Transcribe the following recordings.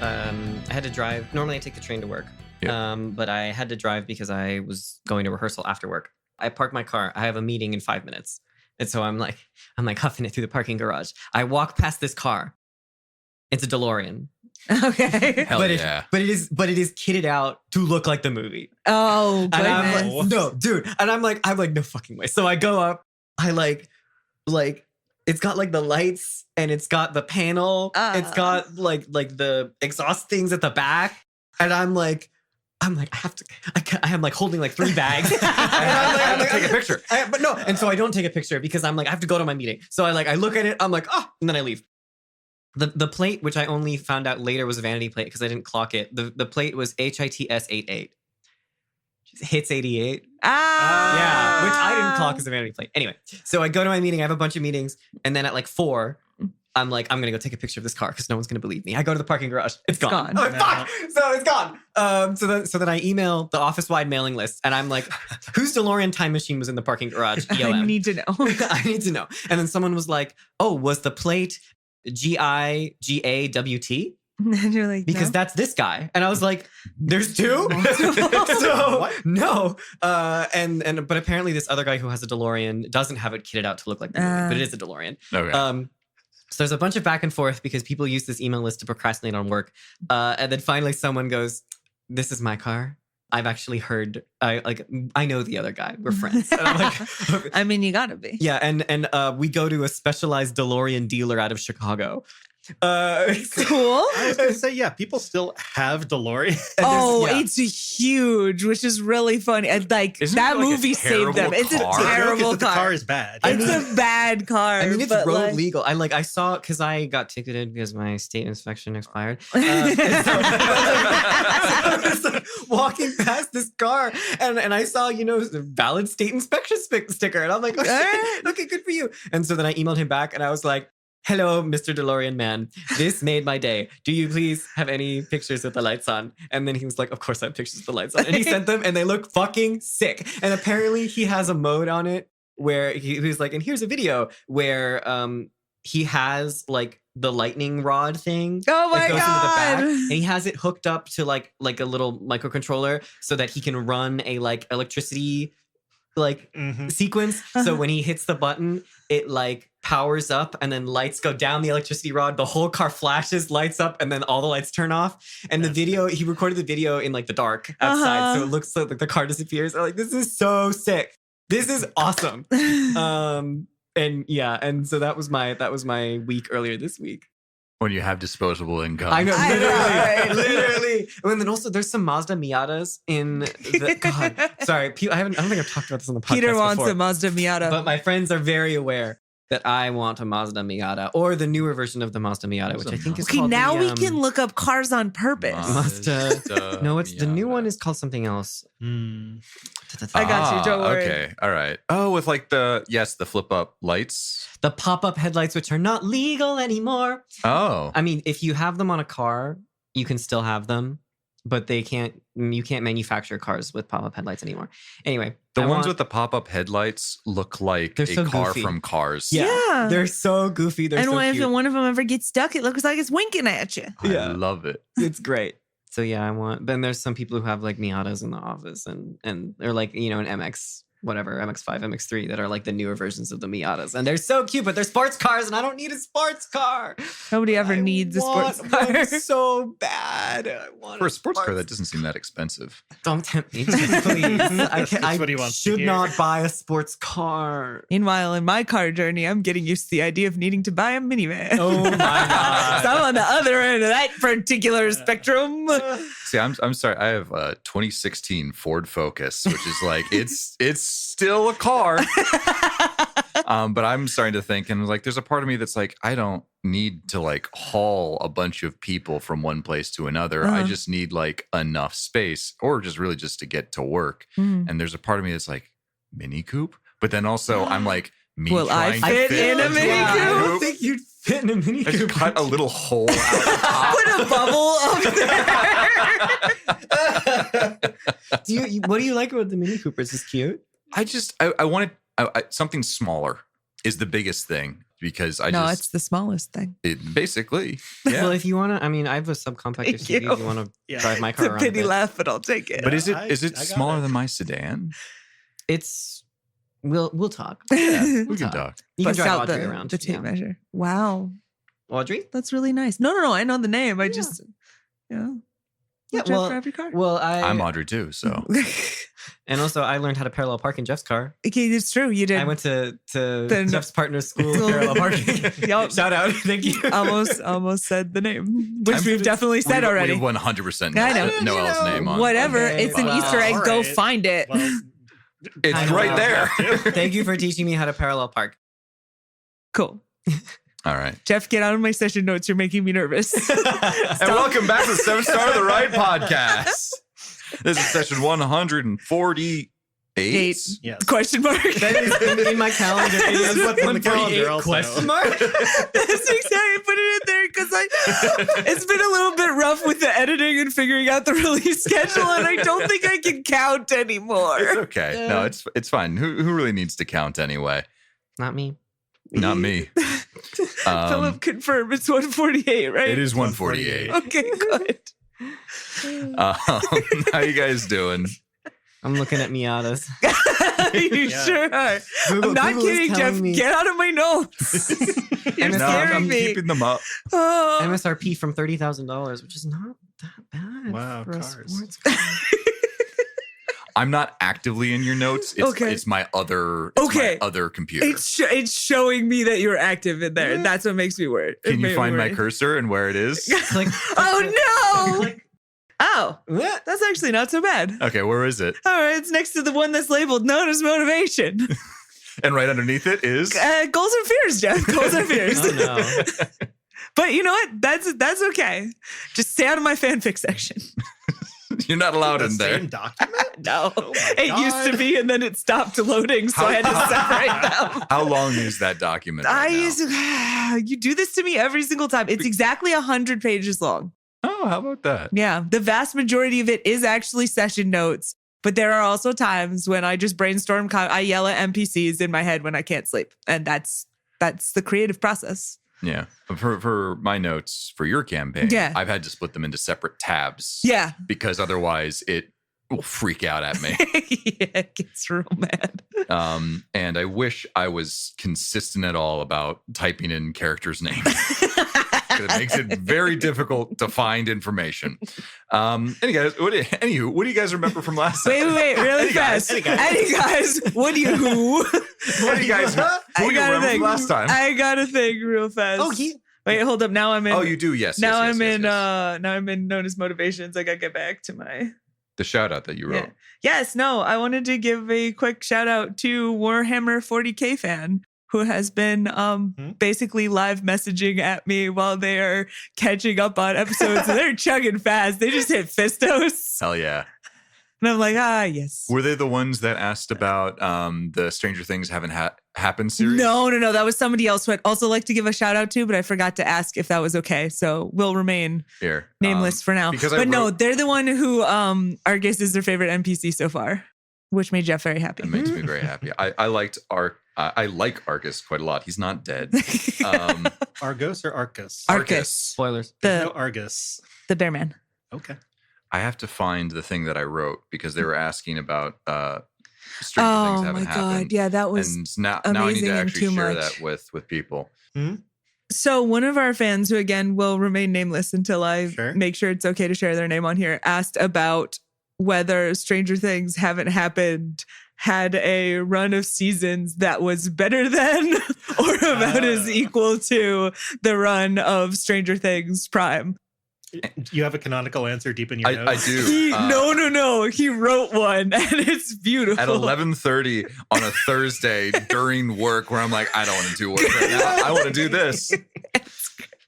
I had to drive. Normally I take the train to work. Yeah. But I had to drive because I was going to rehearsal after work. I parked my car. I have a meeting in 5 minutes. And so I'm like huffing it through the parking garage. I walk past this car. It's a DeLorean. Okay. Hell but yeah. But it is kitted out to look like the movie. Oh, And goodness. I'm like, no, dude. And I'm like, no fucking way. So I go up. I like, it's got like the lights and it's got the panel. It's got like the exhaust things at the back. And I'm like, I am like holding like 3 bags. And I have to take a picture. But no. And so I don't take a picture because I'm like, I have to go to my meeting. So I look at it. I'm like, oh, and then I leave. The plate, which I only found out later was a vanity plate because I didn't clock it. The plate was HITS 88. Hits 88. Yeah, which I didn't clock as a vanity plate. Anyway, so I go to my meeting. I have a bunch of meetings. And then at like 4, I'm like, I'm going to go take a picture of this car because no one's going to believe me. I go to the parking garage. It's gone. I'm like, fuck! So it's gone. So then I email the office-wide mailing list. And I'm like, whose DeLorean time machine was in the parking garage? EOM. I need to know. I need to know. And then someone was like, oh, was the plate GIGAWT? And you're like, Because no. that's this guy. And I was like, there's 2? So What? no. But apparently this other guy who has a DeLorean doesn't have it kitted out to look like the movie, but it is a DeLorean. Okay. So there's a bunch of back and forth because people use this email list to procrastinate on work. And then finally someone goes, this is my car. I've actually heard, I know the other guy. We're friends. And I'm like, I mean, you gotta be. yeah. And we go to a specialized DeLorean dealer out of Chicago. Cool. I was going to say, yeah, people still have DeLorean. Oh, yeah. it's huge, which is really funny. And like Isn't that it like a movie saved them. terrible It's car? a terrible The car. car is bad. It's a bad car. I mean, it's but, road like, legal. I saw because I got ticketed because my state inspection expired. So I was like, walking past this car and I saw, the valid state inspection sticker. And I'm like, okay, good for you. And so then I emailed him back and I was like, hello, Mr. DeLorean man. This made my day. Do you please have any pictures with the lights on? And then he was like, of course I have pictures with the lights on. And he sent them and they look fucking sick. And apparently he has a mode on it where he was like, and here's a video where he has like the lightning rod thing. Oh my that goes into the back, God. and he has it hooked up to like a little microcontroller so that he can run a like electricity sequence. So when he hits the button, it like powers up and then lights go down the electricity rod. The whole car flashes, lights up, and then all the lights turn off. And the video, he recorded the video in like the dark outside. So it looks like the car disappears. I'm like, this is so sick. This is awesome. And yeah, and so that was my week earlier this week. When you have disposable income. I know, I know, right? literally. And then also there's some Mazda Miatas in the, God, sorry. I don't think I've talked about this on the podcast Peter wants before, a Mazda Miata. but my friends are very aware that I want a Mazda Miata or the newer version of the Mazda Miata, which I think is okay, called now the, we can look up cars on purpose. Mazda. No, it's the new one is called something else. I got you, don't worry. Okay, all right. Oh, with like the flip up lights. The pop-up headlights, which are not legal anymore. Oh, I mean, if you have them on a car, you can still have them, but you can't manufacture cars with pop-up headlights anymore. Anyway, the ones with the pop up headlights look like They're a so car goofy. from Cars. Yeah. They're so goofy. They're And so if cute. one of them ever gets stuck, it looks like it's winking at you. Yeah. I love it. It's great. So yeah, I want. Then there's some people who have like Miatas in the office, and they're like an MX, whatever, MX5, MX3 that are like the newer versions of the Miatas, and they're so cute. But they're sports cars, and I don't need a sports car. Nobody ever needs a sports car. One so bad. I want For a sports car, that doesn't seem that expensive. Don't tempt me, please. I what he wants to should hear. not buy a sports car. Meanwhile, in my car journey, I'm getting used to the idea of needing to buy a minivan. Oh my god. So I'm on the other end of that particular spectrum. See, I'm sorry. I have a 2016 Ford Focus, which is like it's still a car. But I'm starting to think, and like, there's a part of me that's like, I don't need to like haul a bunch of people from one place to another. I just need like enough space, or just to get to work. And there's a part of me that's like, Mini Coupe. But then also I'm like, me Will I trying to fit in a into Mini I Coupe? don't think you'd fit in a Mini I just Coupe. cut a little hole out the top. Put a bubble up there. What do you like about the Mini Cooper? Is this cute? I wanted something smaller is the biggest thing. because I No, just it's the smallest thing. it basically yeah. Well, if you want to, I mean, I have a subcompact Thank SUV. you. If you want to Yeah. drive my It's car a around pity a bit. laugh, but I'll take it. But is it I got smaller it. than my sedan? It's we'll talk. Yeah, we We'll can talk. talk. You can Bust drive out Audrey around. the tape yeah. measure. Wow. Audrey? That's really nice. No. I know the name. I Yeah. just, Yeah, Jeff well- drive your car. Well, I'm Audrey too, so and also I learned how to parallel park in Jeff's car. Okay, it's true. You did. I went to Then- Jeff's partner's school School. parallel parking. Yup. Shout out. Thank you. almost said the name, which I'm- we've definitely said already. We 100% I know. Noel's name on. Whatever. Okay, It's an well, Easter egg. all Go right. find it. Well, It's I know. right there. Thank you for teaching me how to parallel park. Cool. All right. Jeff, get out of my session notes. You're making me nervous. And welcome back to the 7-Star of the Right podcast. This is session 148. yes. Question mark. That is in my calendar. It is what's on the calendar 148 also. question mark. That's exactly. I put it in there because it's been a little bit rough with the editing and figuring out the release schedule, and I don't think I can count anymore. It's okay. No, it's fine. Who really needs to count anyway? Not me. Not me. Philip, confirm it's 148, right? It is 148. Okay, good. How you guys doing? I'm looking at Miatas. You Yeah. sure are. Google- I'm not Google is kidding, telling Jeff. me- Get out of my notes. You're No, No, scaring I'm me. keeping them up. Oh. MSRP from $30,000, which is not that bad. Wow, for a cars. sports car. I'm not actively in your notes. It's, Okay. it's my other computer. It's showing me that you're active in there. That's what makes me worried. Can It you made me find my worried. cursor and where it is? Click. Oh no! Oh, What? that's actually not so bad. Okay, where is it? All right, it's next to the one that's labeled "Notice Motivation." And right underneath it is Goals and fears, Jeff. Goals and fears. Oh, no. But you know what? That's okay. Just stay out of my fanfic section. you're not allowed The in there. same document? No, Oh my it used to God. be, and then it stopped loading, so I had to separate them. How long is that document? Right now? You do this to me every single time. It's exactly 100 pages long. Oh, how about that? Yeah, the vast majority of it is actually session notes, but there are also times when I just brainstorm. I yell at NPCs in my head when I can't sleep, and that's the creative process. Yeah. For my notes for your campaign, Yeah. I've had to split them into separate tabs. Yeah, Because otherwise it will freak out at me. yeah, it gets real mad. And I wish I was consistent at all about typing in characters' names. It makes it very difficult to find information. Anywho, what do you guys remember from last Wait, time? really Any guys? fast. Any guys, what do you What do you guys who I do you gotta remember think. from last time? I gotta think real fast. Oh, he. Wait, hold up. Now I'm in. Oh, you do, yes. Now yes, I'm yes, in. yes. Now I'm in Notice Motivations. I gotta get back to my. The shout out that you wrote. Yeah. Yes, no, I wanted to give a quick shout out to Warhammer 40K fan who has been basically live messaging at me while they are catching up on episodes. And they're chugging fast. They just hit Fistos. Hell yeah. And I'm like, yes. Were they the ones that asked about the Stranger Things Haven't Happened series? No. That was somebody else who I'd also like to give a shout out to, but I forgot to ask if that was okay. So we'll remain Here. nameless for now. because I But no, wrote- they're the one who Argus is their favorite NPC so far, which made Jeff very happy. It makes me very happy. I liked I like Argus quite a lot. He's not dead. Argos or Arcus? Arcus. Spoilers. No, The Argus. bear man. Okay. I have to find the thing that I wrote because they were asking about Stranger Oh Things my Haven't God. Happened. Yeah, that was And now I need amazing to and actually too share much. that with people. So one of our fans, who again will remain nameless until I Sure. make sure it's okay to share their name on here, asked about whether Stranger Things Haven't Happened had a run of seasons that was better than or about as equal to the run of Stranger Things Prime. You have a canonical answer deep in your I notes? do. No. He wrote one and it's beautiful. At 11:30 on a Thursday during work where I'm like, I don't want to do work right now. I want to do this.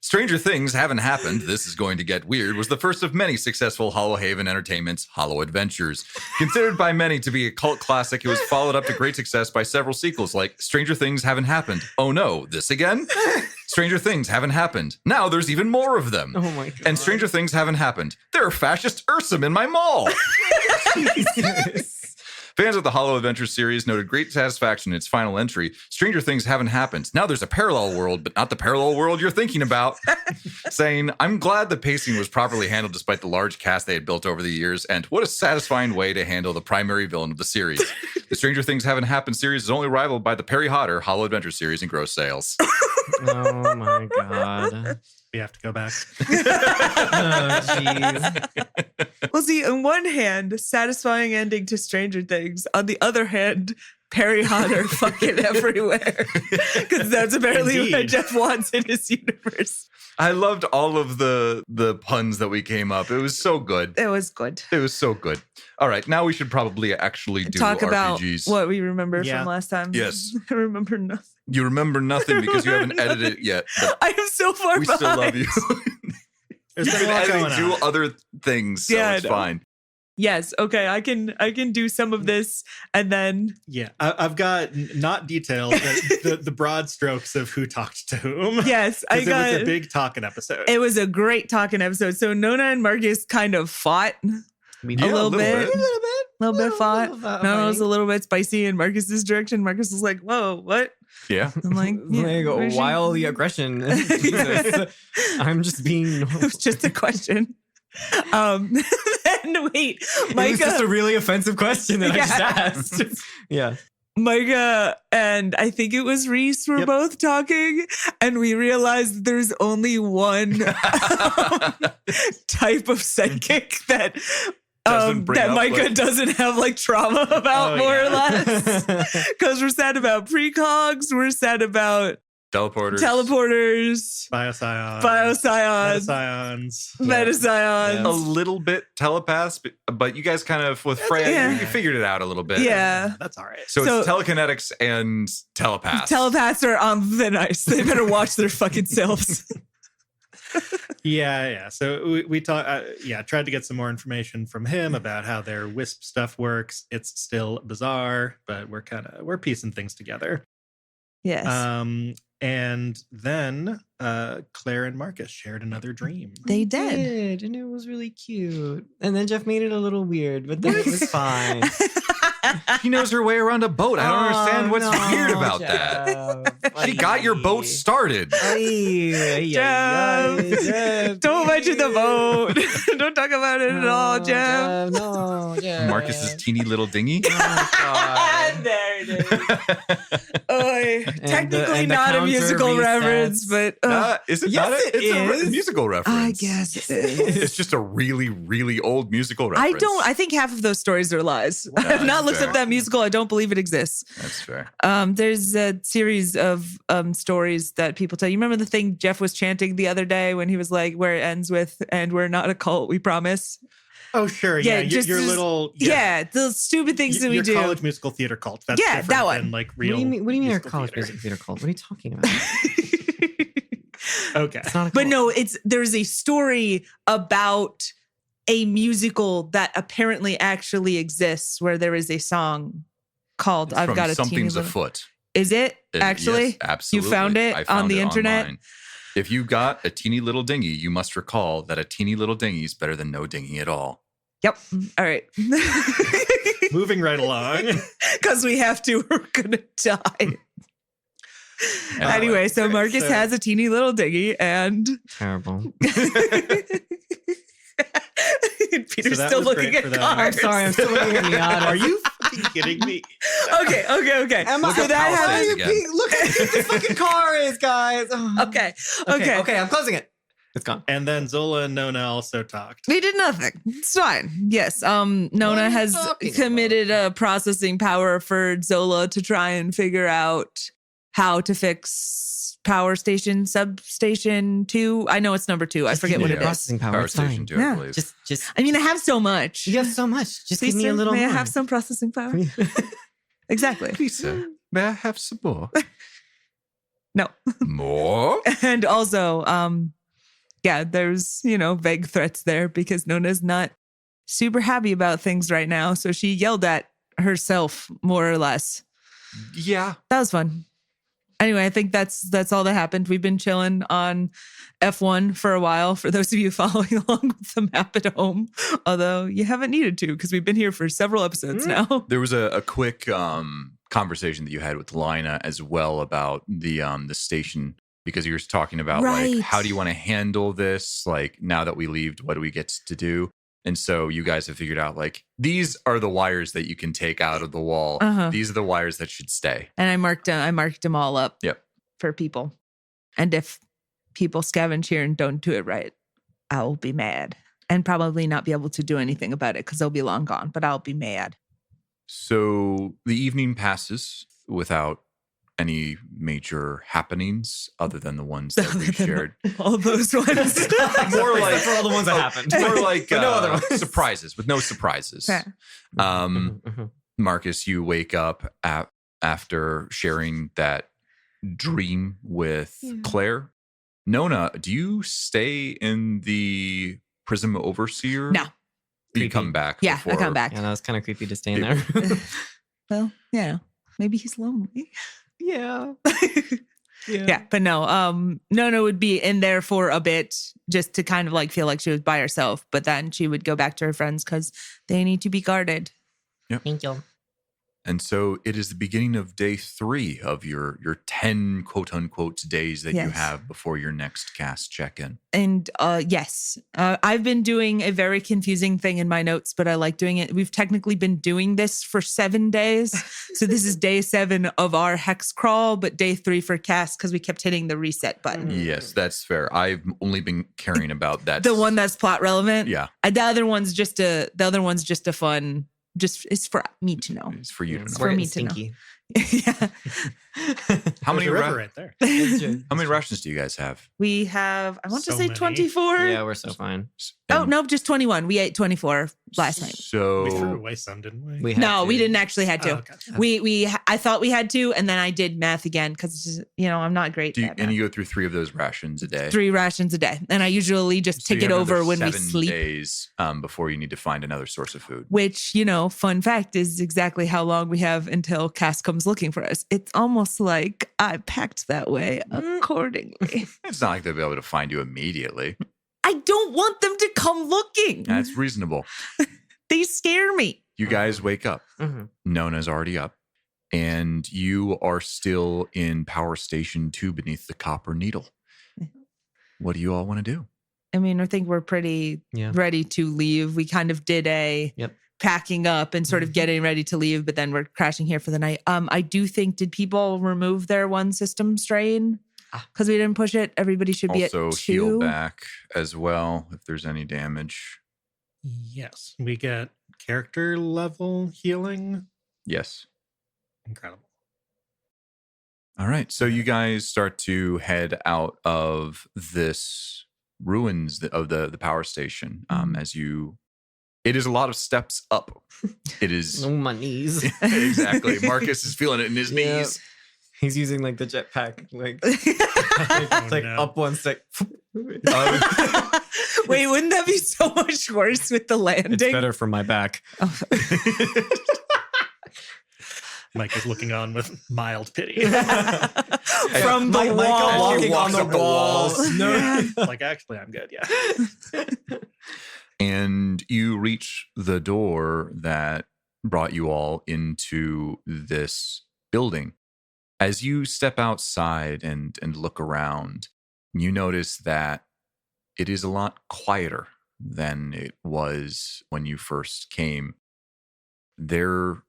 Stranger Things Haven't Happened. This is going to get weird. Was the first of many successful Hollow Haven Entertainment's Hollow Adventures. Considered by many to be a cult classic, it was followed up to great success by several sequels like Stranger Things Haven't Happened. Oh no, this again? Stranger Things Haven't Happened. Now there's even more of them. Oh my God. And Stranger Things Haven't Happened. There are fascist Ursum in my mall. Fans of the Hollow Adventure series noted great satisfaction in its final entry. Stranger things haven't happened. Now there's a parallel world, but not the parallel world you're thinking about. Saying, I'm glad the pacing was properly handled despite the large cast they had built over the years, and what a satisfying way to handle the primary villain of the series. The Stranger Things Haven't Happened series is only rivaled by the Perry Hotter Hollow Adventure series in gross sales. Oh my god. We have to go back. Oh jeez. Well, see, on one hand, satisfying ending to Stranger Things. On the other hand, Perry Hotter fucking everywhere. Because that's apparently what Indeed. Jeff wants in his universe. I loved all of the puns that we came up. It was so good. It was good. It was so good. All right, now we should probably actually do Talk RPGs. about what we remember Yeah. from last time. Yes. I remember nothing. You remember nothing because you haven't edited it yet. But I am so far we behind. still love you. There's You've been been a lot editing going two on. other things, so Yeah, I it's know. fine. Yes. Okay. I can do some of this and then Yeah, I've got not details, but the broad strokes of who talked to whom. yes, I 'Cause got it was a big talking episode. it was a great talking episode. So Nona and Marcus kind of fought. We Yeah, a little bit. A little bit. little bit fought. fought. Nona was a little bit spicy in Marcus's direction. Marcus was like, "Whoa, what?" Yeah. I'm like, Like where's she- wildly aggression. Jesus. I'm just being It was just a question. And wait, It was just Micah, a really offensive question that I just Yeah. asked. Yeah. Micah, and I think it was Reese were Yep. both talking, and we realized there's only one type of psychic that Doesn't bring that up, Micah like- doesn't have like trauma about, Oh, more or yeah. less. Because we're sad about precogs, we're sad about Teleporters. teleporters, Bioscions. bioscions, Metascions. metascions. A little bit telepaths, but you guys kind of, with Freya, Yeah. you figured it out a little bit. Yeah. That's all right. So, So- it's telekinetics and telepaths. Telepaths are on thin ice. They better watch their fucking selves. Yeah. So we talked. Tried to get some more information from him about how their Wisp stuff works. It's still bizarre, but we're piecing things together. Yes. And then Claire and Marcus shared another dream. They did. And it was really cute. And then Jeff made it a little weird, but then it was fine. He knows her way around a boat. I don't understand what's weird about that. She got your boat started. Jeff. Don't mention the boat. Don't talk about it at all, Jeff. No, Jeff. Marcus's teeny little dinghy. Oh, God. There it is. Oy. Technically and the not a counter musical resets. reference, but Is it Yes, not? it It's a is. musical reference. I guess it is. It's just a really, really old musical reference. I think half of those stories are lies. I've that's not looked fair. up that musical. I don't believe it exists. That's fair. There's a series of stories that people tell. You remember the thing Jeff was chanting the other day when he was like, where it ends with, and we're not a cult, we promise. Oh, sure. Yeah, Yeah. just- your little. Yeah, the stupid things that we your do. college musical theater cult. That's Yeah, different that one. than like What real. do you mean our musical college theater. music theater cult? What are you talking about? Okay. It's not a But cult. no, there's a story about a musical that apparently actually exists where there is a song called It's I've from Got a Teeny Something's Little... Afoot. Is it actually? Yes, absolutely. You found it I on found the it internet? online. If you got a teeny little dinghy, you must recall that a teeny little dinghy is better than no dinghy at all. Yep. All right. Moving right along. Because we have to, we're going to die. Anyway, so great. Marcus So- has a teeny little dinghy and Terrible. Peter's that still was looking great at for them. I'm cars. sorry, I'm still looking at Miata. Are you fucking kidding me? Okay. Am I- So that Palisades has, again. Look how cute this fucking car is, guys. Oh. okay. Okay, I'm closing it. It's gone. And then Zola and Nona also talked. We did nothing. It's fine. Yes. What are Nona you has talking committed a processing power for Zola to try and figure out how to fix power station substation 2. I know it's number 2. I forget what it is. Processing power. Power It's Station fine. 2, I Yeah. believe. Just. I mean, I have so much. You have so much. Just Please, give me a sir, little may more. I have some processing power? Exactly. Please, sir, may I have some more? No. More? And also, yeah, there's, vague threats there because Nona's not super happy about things right now. So she yelled at herself, more or less. Yeah. That was fun. Anyway, I think that's all that happened. We've been chilling on F1 for a while. For those of you following along with the map at home, although you haven't needed to because we've been here for several episodes now. There was a quick conversation that you had with Lina as well about the station, because you were talking about Right. like, how do you want to handle this? Like, now that we leave, what do we get to do? And so you guys have figured out like, these are the wires that you can take out of the wall. Uh-huh. These are the wires that should stay. And I marked them all up. Yep. For people. And if people scavenge here and don't do it right, I will be mad and probably not be able to do anything about it because they'll be long gone. But I'll be mad. So the evening passes without any major happenings other than the ones that we shared. All those ones. More like for all the ones that happened. More like But no other ones. surprises, with no surprises. Yeah. Marcus, you wake up after sharing that dream with Claire. Nona, do you stay in the Prism Overseer? No. You Creepy. come back. Yeah, before- I come back. Yeah, that was kind of creepy to stay in there. Well, yeah. Maybe he's lonely. yeah. Yeah, but no, Nona would be in there for a bit just to kind of like feel like she was by herself, but then she would go back to her friends because they need to be guarded. Thank you. And so it is the beginning of day 3 of your 10 quote unquote days that you Yes. have before your next cast check-in. And yes, I've been doing a very confusing thing in my notes, but I like doing it. We've technically been doing this for 7 days. So this is day 7 of our hex crawl, but day 3 for cast because we kept hitting the reset button. Yes, that's fair. I've only been caring about that. The one that's plot relevant. Yeah. The other one's just a fun. Just it's for me to know. It's for you to know. for me to know. stinky. Yeah. How many There's a river ra- right there. How many rations do you guys have? We have, I want to So say many. 24. Yeah, we're so fine. Oh, And no, just 21. We ate 24 last night. So We threw away some, didn't we? We had No, to. we didn't actually had to. Oh, gotcha. I thought we had to, and then I did math again because I'm not great do you, at and math. you go through 3 of those rations a day. 3 rations a day, and I usually just So take you it have over another when we 7 sleep. days before you need to find another source of food. Which, fun fact is exactly how long we have until Cass comes looking for us. It's almost like I packed that way accordingly. It's not like they'll be able to find you immediately. I don't want them to come looking. That's reasonable. They scare me. You guys wake up. Mhm. Nona's already up. And you are still in Power Station 2 beneath the Copper Needle. What do you all want to do? I mean, I think we're pretty Yeah. ready to leave. We kind of did a Yep. packing up and sort of getting ready to leave, but then we're crashing here for the night. I do think, did people remove their 1 system strain? Because we didn't push it. Everybody should be Also at 2. heal back as well if there's any damage. Yes. We get character level healing. Yes. Incredible. All right. So you guys start to head out of this ruins of the power station. It is a lot of steps up. It is Oh, my knees. exactly. Marcus is feeling it in his Yeah. knees. He's using like the jetpack, like Oh, like no. up one stick. Wait, wouldn't that be so much worse with the landing? It's better for my back. Mike is looking on with mild pity. From the Michael wall. walking on Walks the up the walls. walls. No. Like, actually, I'm good. Yeah. And you reach the door that brought you all into this building. As you step outside and look around, you notice that it is a lot quieter than it was when you first came. They're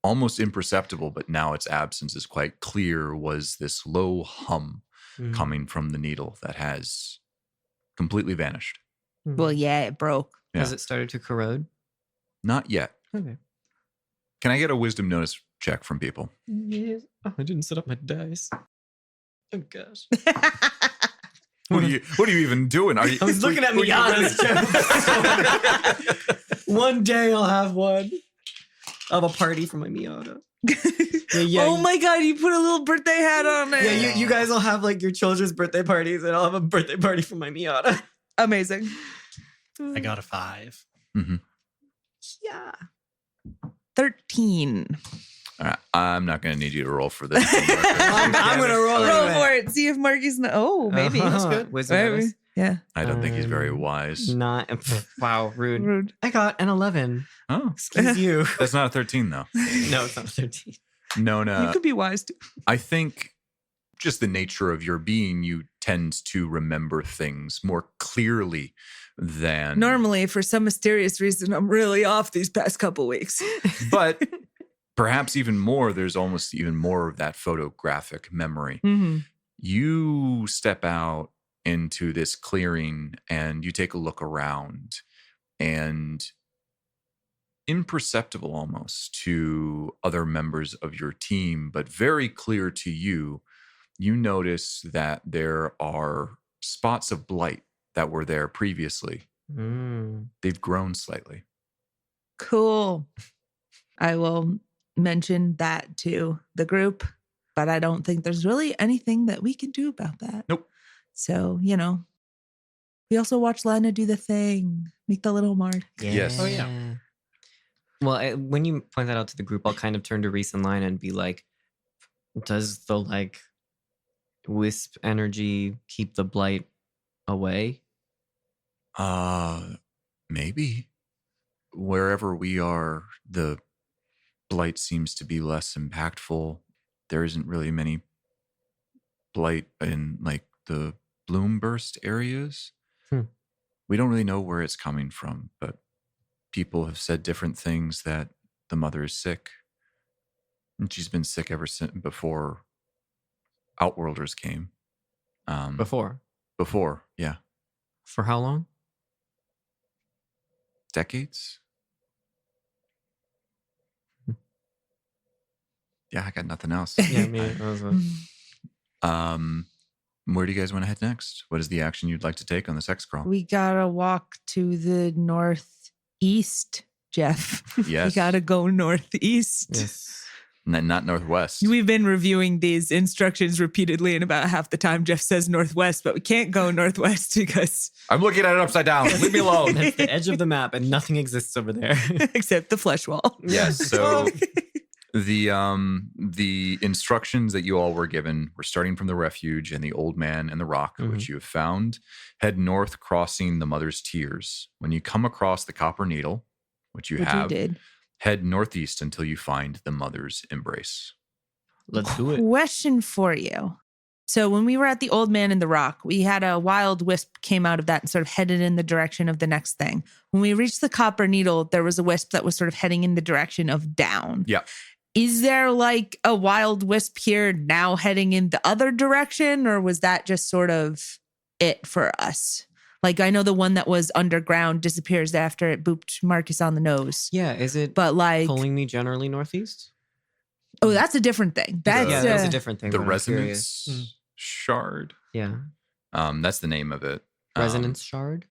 almost imperceptible, but now its absence is quite clear, was this low hum coming from the needle that has completely vanished. Well, yeah, it broke. Has it started to corrode? Not yet. Okay. Can I get a wisdom notice check from people? Yes. Oh, I didn't set up my dice. Oh gosh. What are you even doing? Are you, I was looking at were you Miata's joke. One day I'll have one. I'll have a party for my Miata. Yeah. Oh my God, you put a little birthday hat on it. Yeah, you guys will have like your children's birthday parties, and I'll have a birthday party for my Miata. Amazing. I got a 5. Mhm. Yeah. 13. All right, I'm not going to need you to roll for this. I'm gonna roll Roll it. for it. See if Marky's not. Oh, maybe. Uh-huh. That's good. Wisdom Maybe. bonus? Yeah. I don't think he's very Um, wise. Not. Wow, rude. Rude. I got an 11. Oh, Excuse you. that's not a 13 though. No, it's not 13. No, You could be wise too. I think just the nature of your being, you tend to remember things more clearly than Normally, for some mysterious reason, I'm really off these past couple weeks. But perhaps even more, there's almost even more of that photographic memory. Mm-hmm. You step out into this clearing and you take a look around, and imperceptible almost to other members of your team, but very clear to you, you notice that there are spots of blight that were there previously. They've grown slightly. Cool. I will mention that to the group, but I don't think there's really anything that we can do about that. Nope. So, we also watch Lana do the thing, make the little mark. Yes. Oh, yeah. Well, when you point that out to the group, I'll kind of turn to Reese and Lina and be like, does the wisp energy keep the blight away? Maybe. Wherever we are, the blight seems to be less impactful. There isn't really many blight in the bloom burst areas. We don't really know where it's coming from, but people have said different things, that the mother is sick. And she's been sick ever since before Outworlders came. Before? Yeah. For how long? Decades? Yeah, I got nothing else. Yeah, me. Where do you guys want to head next? What is the action you'd like to take on the sex crawl? We gotta walk to the northeast, Jeff. Yes. We gotta go northeast. Yes. Not northwest. We've been reviewing these instructions repeatedly, and about half the time Jeff says northwest, but we can't go northwest because I'm looking at it upside down. Leave me alone. That's the edge of the map, and nothing exists over there. except the flesh wall. Yes. So the instructions that you all were given were starting from the refuge and the old man and the rock, which you have found. Head north, crossing the Mother's Tears. When you come across the Copper Needle, which you have, did. head northeast until you find the Mother's Embrace. Let's do it. Question for you. So when we were at the old man in the rock, we had a wild wisp came out of that and sort of headed in the direction of the next thing. When we reached the Copper Needle, there was a wisp that was sort of heading in the direction of down. Yeah. Is there a wild wisp here now heading in the other direction, or was that just sort of it for us? I know the one that was underground disappears after it booped Marcus on the nose. Yeah, is it But pulling me generally northeast? oh, that's a different thing. That's Yeah, that's a different thing. The but I'm Resonance curious. Shard. Yeah. That's the name of it. Resonance shard?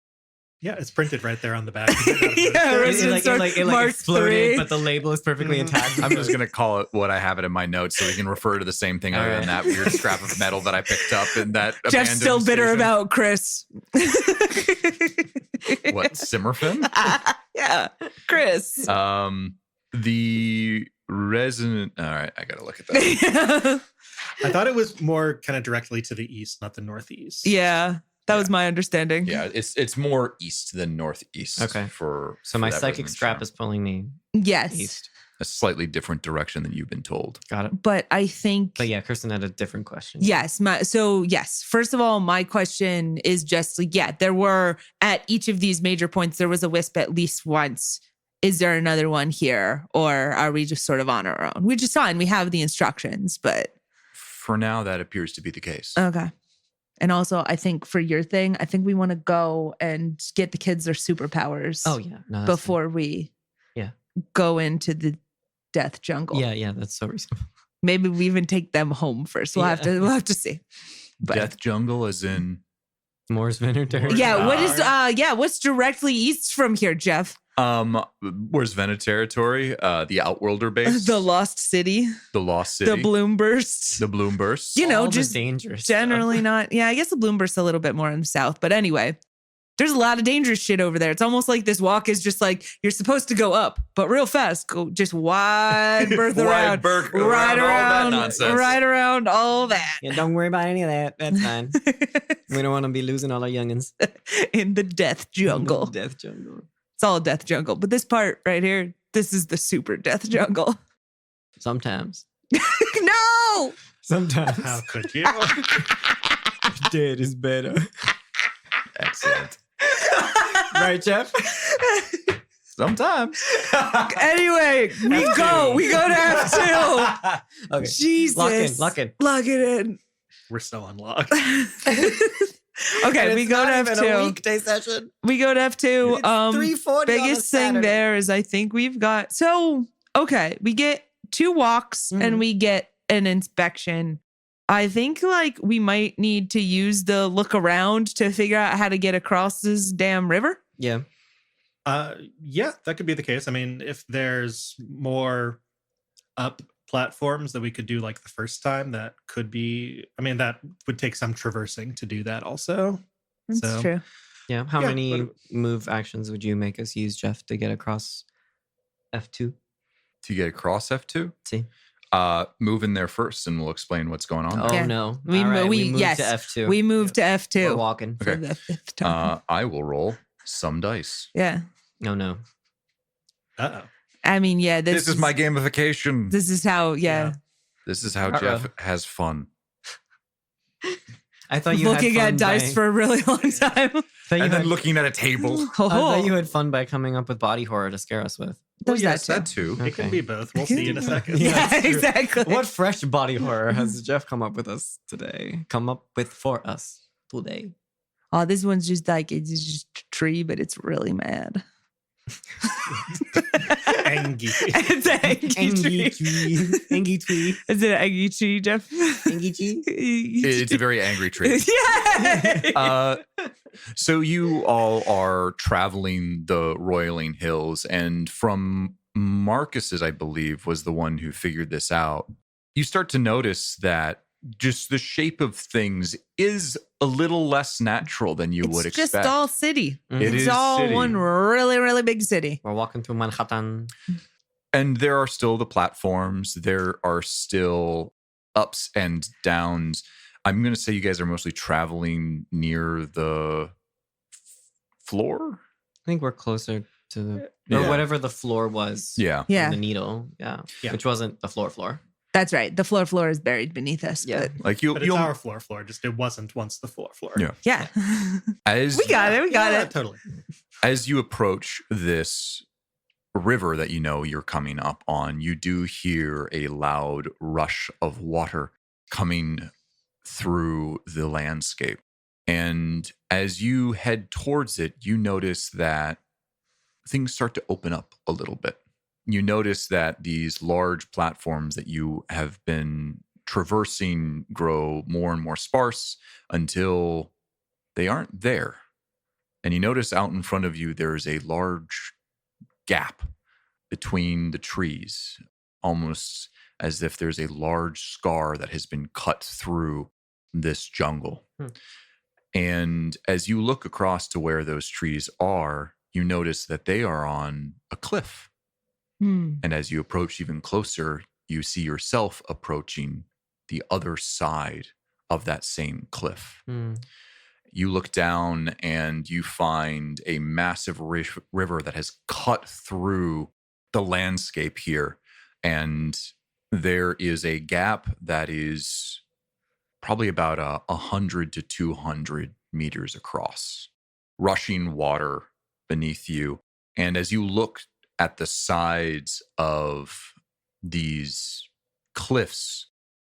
Yeah, it's printed right there on the back. Yeah, Resonance Shard Mark exploded, 3. but the label is perfectly intact. I'm just going to call it what I have it in my notes so we can refer to the same thing other than that weird scrap of metal that I picked up in that Jeff's abandoned still bitter station. about Chris. What, Simmerfin? Yeah, Chris. The resonant. All right, I got to look at that. I thought it was more kind of directly to the east, not the northeast. Yeah, that was my understanding. Yeah, it's more east than northeast. Okay. So my psychic scrap is pulling me Yes. east. a slightly different direction than you've been told. Got it. But I think But yeah, Kirsten had a different question. yes. Yes. First of all, my question is just there were at each of these major points, there was a wisp at least once. Is there another one here? Or are we just sort of on our own? Which is fine. We have the instructions, but For now, that appears to be the case. okay. And also, I think for your thing, I think we want to go and get the kids their superpowers. Oh yeah. No, that's Before we go into the death jungle. fine. Yeah, that's so reasonable. Maybe we even take them home first. We'll have to see. But Death Jungle, as in Moore's Vineyard. yeah, what's directly east from here, Jeff? where's Vena territory? The Outworlder base, The Lost City, the Lost City, the Bloomburst. the Bloomburst. You know, All the just dangerous generally not. Yeah, I guess the Bloomburst's a little bit more in the south, but anyway. there's a lot of dangerous shit over there. It's almost like this walk is just like you're supposed to go up, but real fast, go just wide berth around, right around all that. Yeah, don't worry about any of that. That's fine. We don't want to be losing all our youngins. In the death jungle. Death jungle. It's all death jungle. But this part right here, this is the super death jungle. Sometimes. No! Sometimes. How could you? Dead is better. Excellent. Right, Jeff? Sometimes. Anyway, we go to F2. Okay. Jesus. Lock in. Lock it in. We're so unlocked. Okay, we go to A F2. weekday session. We go to F2. It's 3:40 Biggest thing there is I think we've got we get 2 walks and we get an inspection. I think like we might need to use the look around to figure out how to get across this damn river. Yeah. Yeah, that could be the case. I mean, if there's more up platforms that we could do like the first time, that could be, I mean, that would take some traversing to do that also. That's true. Yeah. How Yeah, many move actions would you make us use, Jeff, to get across F2? To get across F2? See? Move in there first and we'll explain what's going on. Oh, Okay. no. We All right, moved to F2. We moved to We're F2 walking. for Okay. the 5th time. I will roll some dice. Yeah. Oh, no. Uh-oh. I mean, yeah, This is my gamification. This is how, yeah. This is how Uh-oh. Jeff has fun. I thought you Looking had fun at dice by, for a really long time. thought you And then had- looking at a table. I thought you had fun by coming up with body horror to scare us with. There's yes, that that too. It can Okay. be both. We'll see in a second. Yeah, Yeah, that's true. exactly. What fresh body horror has Jeff come up with us today? Come up with for us today? Oh, this one's just like, it's just a tree, but it's really mad. Angie. It's an angry tree. Angie tree. Is it an angry tree, Jeff? Angie tree. It's a very angry tree. Yeah. So you all are traveling the Roiling Hills, and from Marcus's, I believe, was the one who figured this out. You start to notice that just the shape of things is a little less natural than you would It's expect. just all city. Mhm. It It's is all city. one really, really big city. We're walking through Manhattan. And there are still the platforms. There are still ups and downs. I'm going to say you guys are mostly traveling near the floor. I think we're closer to the Yeah. or whatever the floor was. Yeah. of Yeah, The needle. Yeah. Yeah. Which wasn't the floor. that's right. The floor is buried beneath us. Yeah. But Like you'll, But it's you'll our floor. Just it wasn't once the floor. Yeah. yeah. as We got it. We got Yeah, it. Totally. as you approach this river that you know you're coming up on, you do hear a loud rush of water coming through the landscape. And as you head towards it, you notice that things start to open up a little bit. You notice that these large platforms that you have been traversing grow more and more sparse until they aren't there. And you notice out in front of you, there's a large gap between the trees, almost as if there's a large scar that has been cut through this jungle. And as you look across to where those trees are, you notice that they are on a cliff. Hmm. And as you approach even closer, you see yourself approaching the other side of that same cliff. Mm. You look down and you find a massive river that has cut through the landscape here. And there is a gap that is probably about 100 to 200 meters across, rushing water beneath you. And as you look at the sides of these cliffs,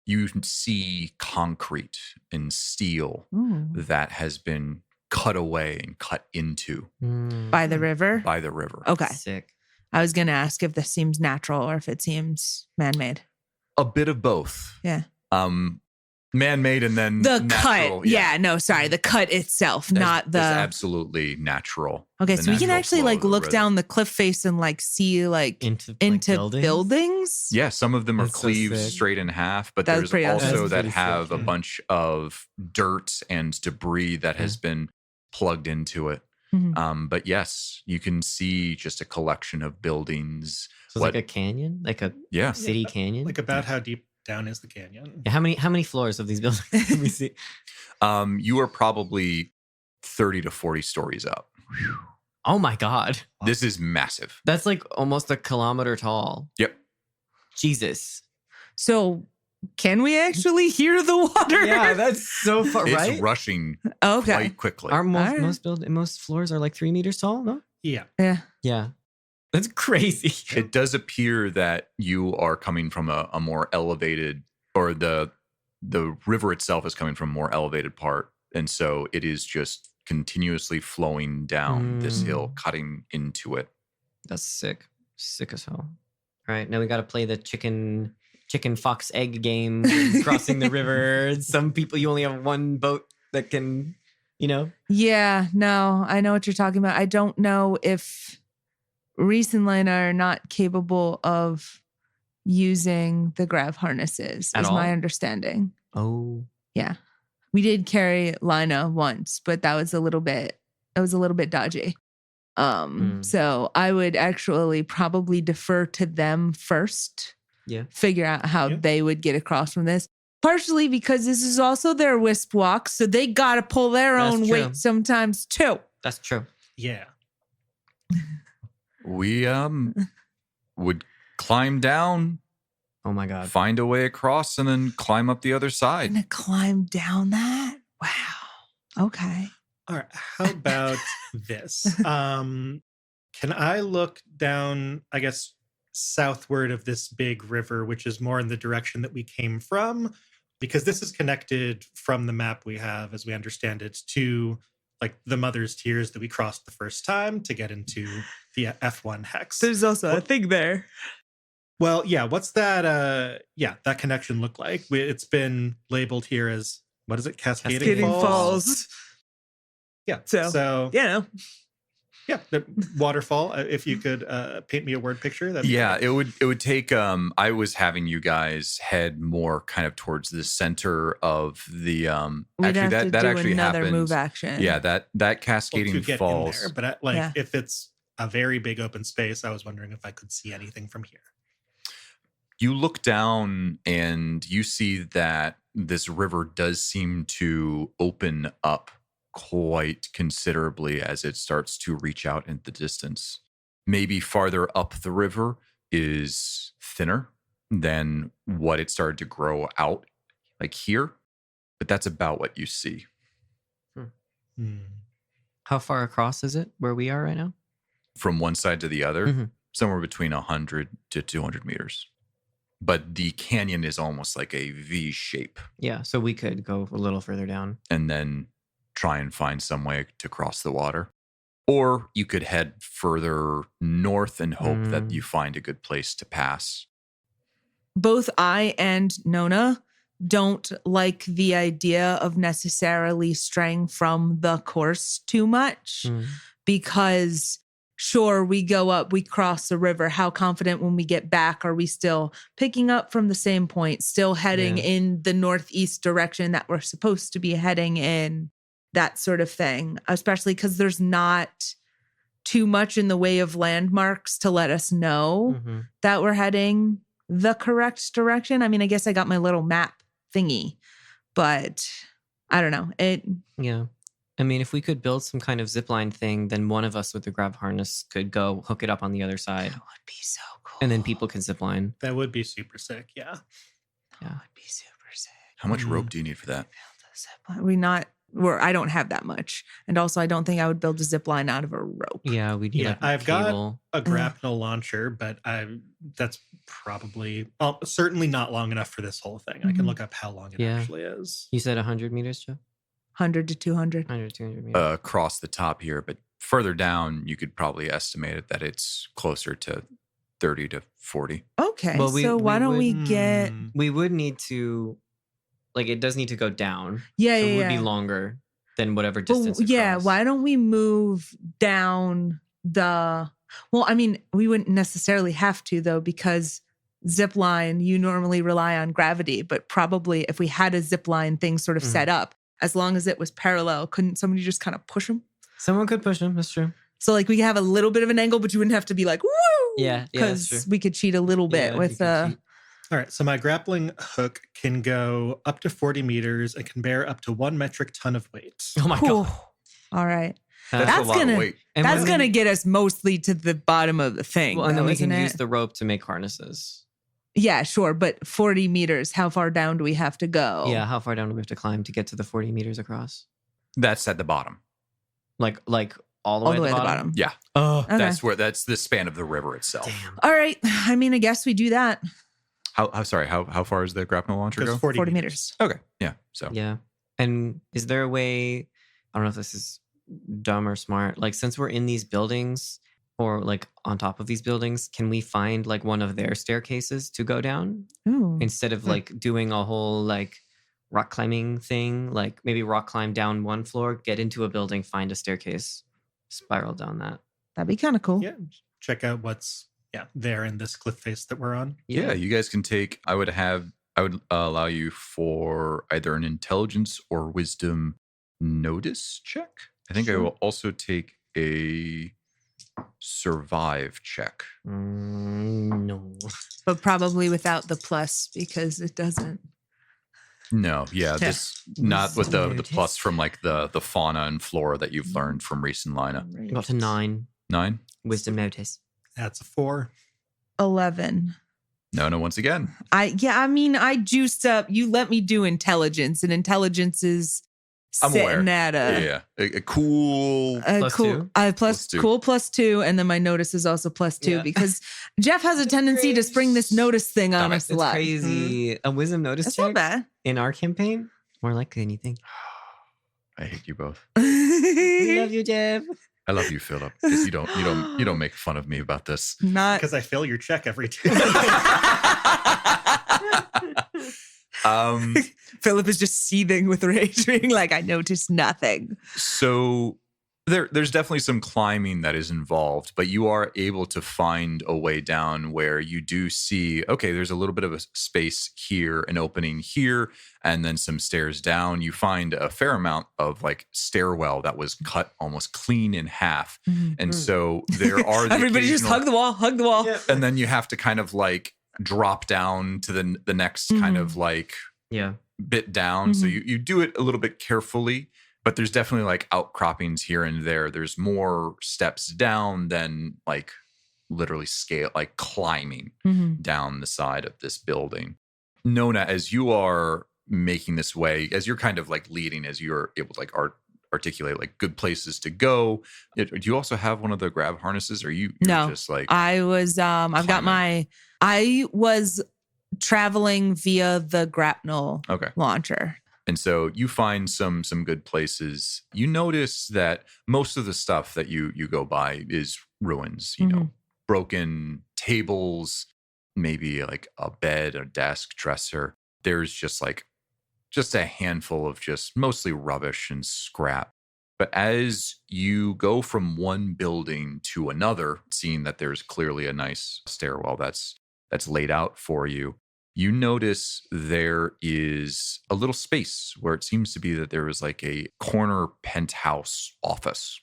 you see concrete and steel Ooh. that has been cut away and cut into Mm. By the river. by the river. Okay. Sick. I was going to ask if this seems natural or if it seems man-made. A bit of both. Yeah. Man-made and then The natural, cut. Yeah. No, sorry. The cut itself, not the. It's absolutely natural. Okay. The So we can natural actually flow like of the look river. down the cliff face and like see like Into buildings. Yeah, some of them are That's so cleaved sick. straight in half, but That's there's pretty awesome. also That's that pretty have sick, a yeah. bunch of dirt and debris that has been plugged into it. But yes, you can see just a collection of buildings. So it's like a canyon, like a city canyon. Like about how deep down is the canyon? Yeah, how many floors of these buildings can we see? You are probably 30 to 40 stories up. Oh my God. This is massive. That's like almost a kilometer tall. Yep. Jesus. So can we actually hear the water? Yeah, that's so far, right? It's rushing Okay. quite quickly. Our Alright. most floors are like 3 meters tall, no? Yeah. Yeah. Yeah. That's crazy. It does appear that you are coming from a more elevated, or the river itself is coming from a more elevated part. And so it is just continuously flowing down this hill, cutting into it. That's sick. Sick as hell. All right, now we got to play the chicken fox egg game, crossing the river. Some people, you only have one boat that can, Yeah, no, I know what you're talking about. I don't know if Reese and Lena are not capable of using the grav harnesses, At is all? my understanding. Oh. Yeah. We did carry Lina once, but that was a little bit dodgy. So I would actually probably defer to them first. Yeah. Figure out how they would get across from this. Partially because this is also their Wispwalk, so they got to pull their That's own true. weight sometimes too. That's true. Yeah. We would climb down, Oh my God. find a way across, and then climb up the other side. Gonna climb down that? Wow. Okay. All right. How about this? Can I look down, I guess, southward of this big river, which is more in the direction that we came from? Because this is connected from the map we have, as we understand it, to like the Mother's Tears that we crossed the first time to get into the F1 hex. There's also a thing there. Well, yeah. What's that? That connection look like? It's been labeled here as, what is it? Cascading Cascading Falls. Falls. Yeah. So, yeah. The waterfall. If you could paint me a word picture, that'd be Yeah, great. it would take. I was having you guys head more kind of towards the center of the. We'd have to that do actually another happened. move action. Yeah, that Well, cascading to get falls. in there, but if it's a very big open space, I was wondering if I could see anything from here. You look down and you see that this river does seem to open up quite considerably as it starts to reach out in the distance. Maybe farther up the river is thinner than what it started to grow out like here, but that's about what you see. How far across is it where we are right now? From one side to the other, Mhm. somewhere between 100 to 200 meters. But the canyon is almost like a V shape, Yeah, so we could go a little further down. and then try and find some way to cross the water. Or you could head further north and hope that you find a good place to pass. Both I and Nona don't like the idea of necessarily straying from the course too much because sure, we go up, we cross the river. How confident when we get back are we still picking up from the same point, still heading in the northeast direction that we're supposed to be heading in, that sort of thing, especially because there's not too much in the way of landmarks to let us know that we're heading the correct direction. I mean, I guess I got my little map thingy, but I don't know. Yeah. I mean, if we could build some kind of zipline thing, then one of us with the grab harness could go hook it up on the other side. That would be so cool. And then people can zipline. That would be super sick. Yeah. That would be super sick. How much rope do you need for that? I don't have that much. And also I don't think I would build a zip line out of a rope. Yeah, we do. Yeah, like a I've cable. got a grapnel launcher, but that's probably certainly not long enough for this whole thing. I can look up how long it actually is. You said 100 meters, Joe? 100 to 200. 100, 200 meters. Across the top here, but further down, you could probably estimate it that it's closer to 30 to 40. Okay. Well, so why don't we Hmm. get We would need to, it does need to go down. Yeah, So yeah, it would be yeah. longer than whatever But distance. yeah, across. why don't we move down well, I mean, we wouldn't necessarily have to though, because zip line, you normally rely on gravity, but probably if we had a zip line thing sort of set up, as long as it was parallel, couldn't somebody just kind of push them? Someone could push him. That's true. So like we have a little bit of an angle, but you wouldn't have to be like, woo! Yeah, that's true. Because we could cheat a little bit Yeah, with you could cheat. All right, so my grappling hook can go up to 40 meters and can bear up to 1 metric ton of weight. Oh my Whew. god. All right. That's That's a lot gonna- of weight. And That's when- going to get us mostly to the bottom of the thing. Well, and then though, we can isn't use it? the rope to make harnesses. Yeah, sure. But 40 meters, how far down do we have to go? Yeah, how far down do we have to climb to get to the 40 meters across? That's at the bottom. Like all the All way the way at at the the bottom? bottom. Yeah. Oh, Okay. That's the span of the river itself. damn. All right. I mean, I guess we do that. How far is the grapnel launcher Goes go? 40 meters. Okay. Yeah. So Yeah. And is there a way, I don't know if this is dumb or smart, like since we're in these buildings or like on top of these buildings, can we find like one of their staircases to go down Ooh. instead of like doing a whole like rock climbing thing? Like maybe rock climb down one floor, get into a building, find a staircase, spiral down that. That'd be kind of cool. Yeah, check out what's there in this cliff face that we're on. yeah, you guys can take. I would allow you for either an intelligence or wisdom notice check. I think I Sure. will also take a survive check. No. But probably without the plus because it doesn't. No, yeah, this not with the Notice. plus from like the fauna and flora that you've learned from recent lineup. Got to 9. 9? Wisdom notice. That's a 4. 11. No, once again. I juiced up. You let me do intelligence, and intelligence is I'm sitting aware. at A cool. Plus cool, 2? Plus 2. cool +2, and then my notice is also +2 Yeah. because Jeff has a tendency to spring this notice thing on Damn it. us a It's lot. crazy. A wisdom notice That's check not bad. in our campaign? More likely than you think. I hate you both. We love you, Jeff. I love you, Philip, because you don't make fun of me about this. Not Because I fail your check every time. Philip is just seething with rage, being like, I noticed nothing. So there's definitely some climbing that is involved, but you are able to find a way down where you do see, okay, there's a little bit of a space here, an opening here, and then some stairs down. You find a fair amount of like stairwell that was cut almost clean in half. And so there are the Everybody just occasional- hug the wall. and then you have to kind of like drop down to the next kind of like Yeah. bit down. So Mhm. you do it a little bit carefully, but there's definitely like outcroppings here and there. There's more steps down than like literally scale, like climbing Mhm. down the side of this building. Nona, as you are making this way, as you're kind of like leading, as you're able to like articulate like good places to go, do you also have one of the grab harnesses? Or you're No. just like, I was I was traveling via the grapnel okay. launcher. And so you find some good places. You notice that most of the stuff that you go by is ruins, you know, broken tables, maybe like a bed, a desk, dresser. There's just a handful of just mostly rubbish and scrap. But as you go from one building to another, seeing that there's clearly a nice stairwell that's laid out for you, you notice there is a little space where it seems to be that there is like a corner penthouse office.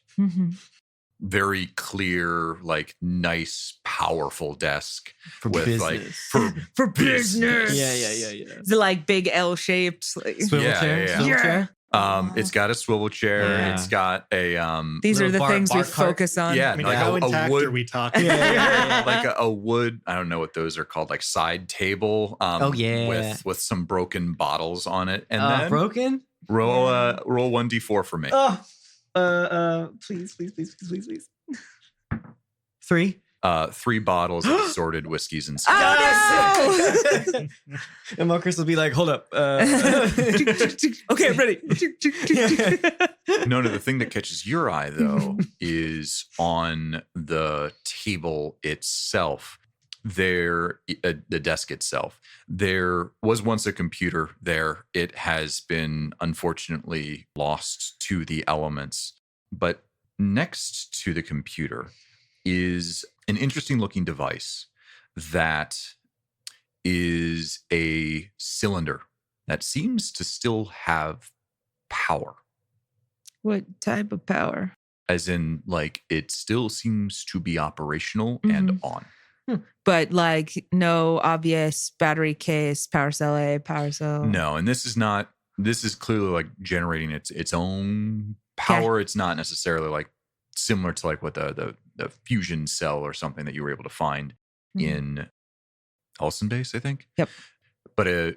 Very clear, like nice, powerful desk For with business. like for business. Yeah. Is it like big L-shaped? Like, Swivel Yeah, chair? yeah, yeah. Swivel chair? It's got a swivel chair. Yeah. It's got a these are Little the things we bar cart. focus on. yeah, I mean, like how a intact wood are we talking? like a wood, I don't know what those are called, like side table. Oh, yeah. with some broken bottles on it, and then Broken? roll 1d4 for me. Please. 3. 3 bottles of assorted whiskeys and Oh, no! And Marcus will be like, hold up. Okay, I'm ready. No, the thing that catches your eye though is on the table itself. The desk itself. There was once a computer there. It has been unfortunately lost to the elements. But next to the computer is an interesting looking device that is a cylinder that seems to still have power. What type of power? as in like it still seems to be operational and on. But like no obvious battery case, power cell A, power cell. No, and this is clearly like generating its own power. It's not necessarily like similar to like what the fusion cell or something that you were able to find in Olsen Base, I think. Yep. But a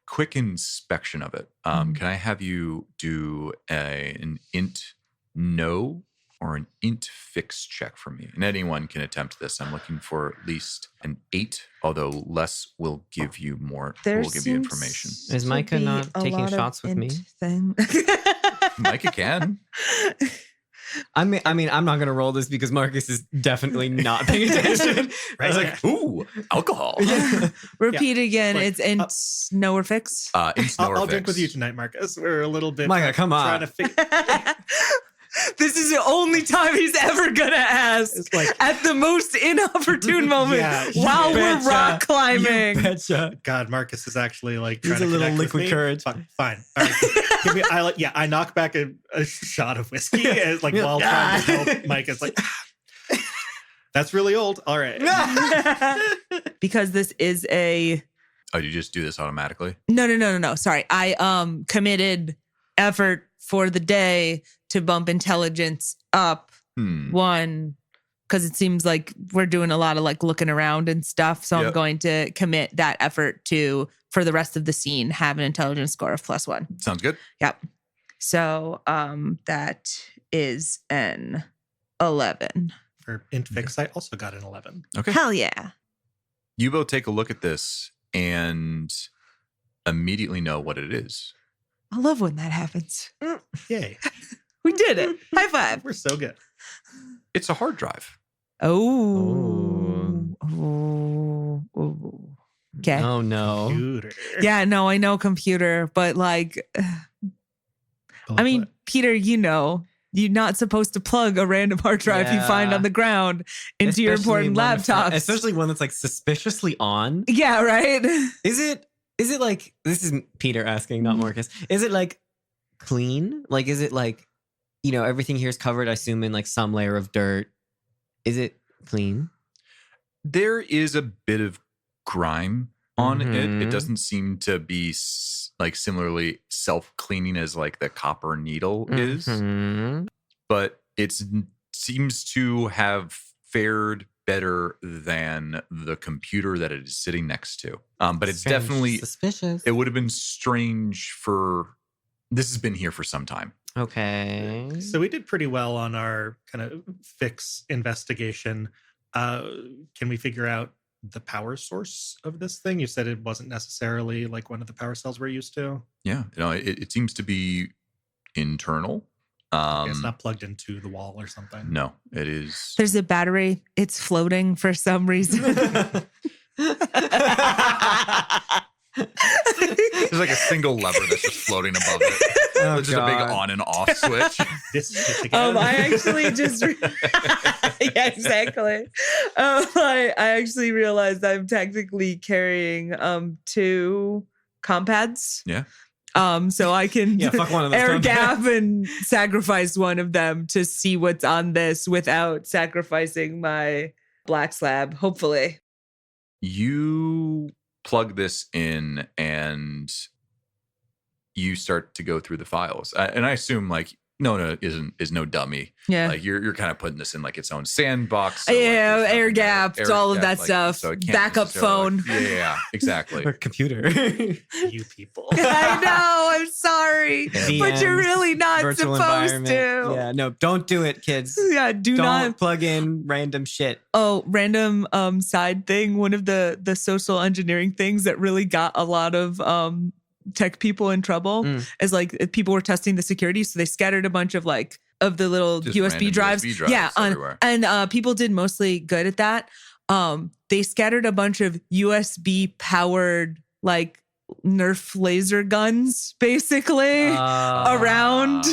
quick inspection of it. Can I have you do an int no or an int fix check for me? And anyone can attempt this. I'm looking for at least an 8, although less will give you more. Will give you information. Is Micah not taking shots with me? Micah can. I mean, I'm not gonna roll this because Marcus is definitely not paying attention. I was like, ooh, alcohol. Repeat again. Like, It's int no or fix. I'll drink with you tonight, Marcus. We're a little bit. Micah, come on. Trying to figure. This is the only time he's ever gonna ask. It's like at the most inopportune moment while we're rock climbing. God, Marcus is actually like He's trying to a little connect with liquid me. courage. Fine. All right. I knock back a shot of whiskey as like while trying to help Mike. It's like that's really old. All right. Because this is a Oh, you just do this automatically? No. Sorry. I committed effort for the day to bump intelligence up 1 because it seems like we're doing a lot of like looking around and stuff. So I'm going to commit that effort to, for the rest of the scene, have an intelligence score of +1. Sounds good. Yep. So that is an 11. For int fix, I also got an 11. Okay. Hell yeah. You both take a look at this and immediately know what it is. I love when that happens. Yay. We did it. High five. We're so good. It's a hard drive. Oh. Okay. Oh no. Computer. Yeah, no, I know computer, but like, I mean, Peter, you know, you're not supposed to plug a random hard drive you find on the ground into your important laptop. Especially one that's like suspiciously on. Yeah, right? Is it like, this is Peter asking, not Marcus. Is it like clean? Like, is it like, you know, everything here is covered, I assume, in like some layer of dirt. Is it clean? There is a bit of grime on it. It doesn't seem to be like similarly self-cleaning as like the copper needle is, but it seems to have fared better than the computer that it is sitting next to. But it's definitely suspicious. It would have been strange this has been here for some time. Okay. So we did pretty well on our kind of fix investigation. Can we figure out the power source of this thing? You said it wasn't necessarily like one of the power cells we're used to. Yeah, it seems to be internal. It's not plugged into the wall or something. No, it is. There's a battery. It's floating for some reason. There's like a single lever that's just floating above it. Oh, just a big on and off switch. This shit again. I actually just yeah, exactly. I actually realized I'm technically carrying 2 compads. Yeah. So I can fuck one of those air compads. gap and sacrifice one of them to see what's on this without sacrificing my black slab, hopefully. You plug this in and you start to go through the files. And I assume like Nona is no dummy. Yeah. Like you're kind of putting this in like its own sandbox. So Yeah, like, air gapped, all of that stuff. So it can't Backup necessarily, phone. like, yeah, exactly. Or computer. You people. I know, I'm sorry. But you're really not Virtual supposed environment. to. Yeah, no, don't do it, kids. Yeah, Don't not. plug in random shit. Oh, random side thing. One of the social engineering things that really got a lot of tech people in trouble is like people were testing the security, so they scattered a bunch of like of the little Just USB random drives. USB drives Yeah, everywhere. and people did mostly good at that. They scattered a bunch of USB powered like Nerf laser guns basically around,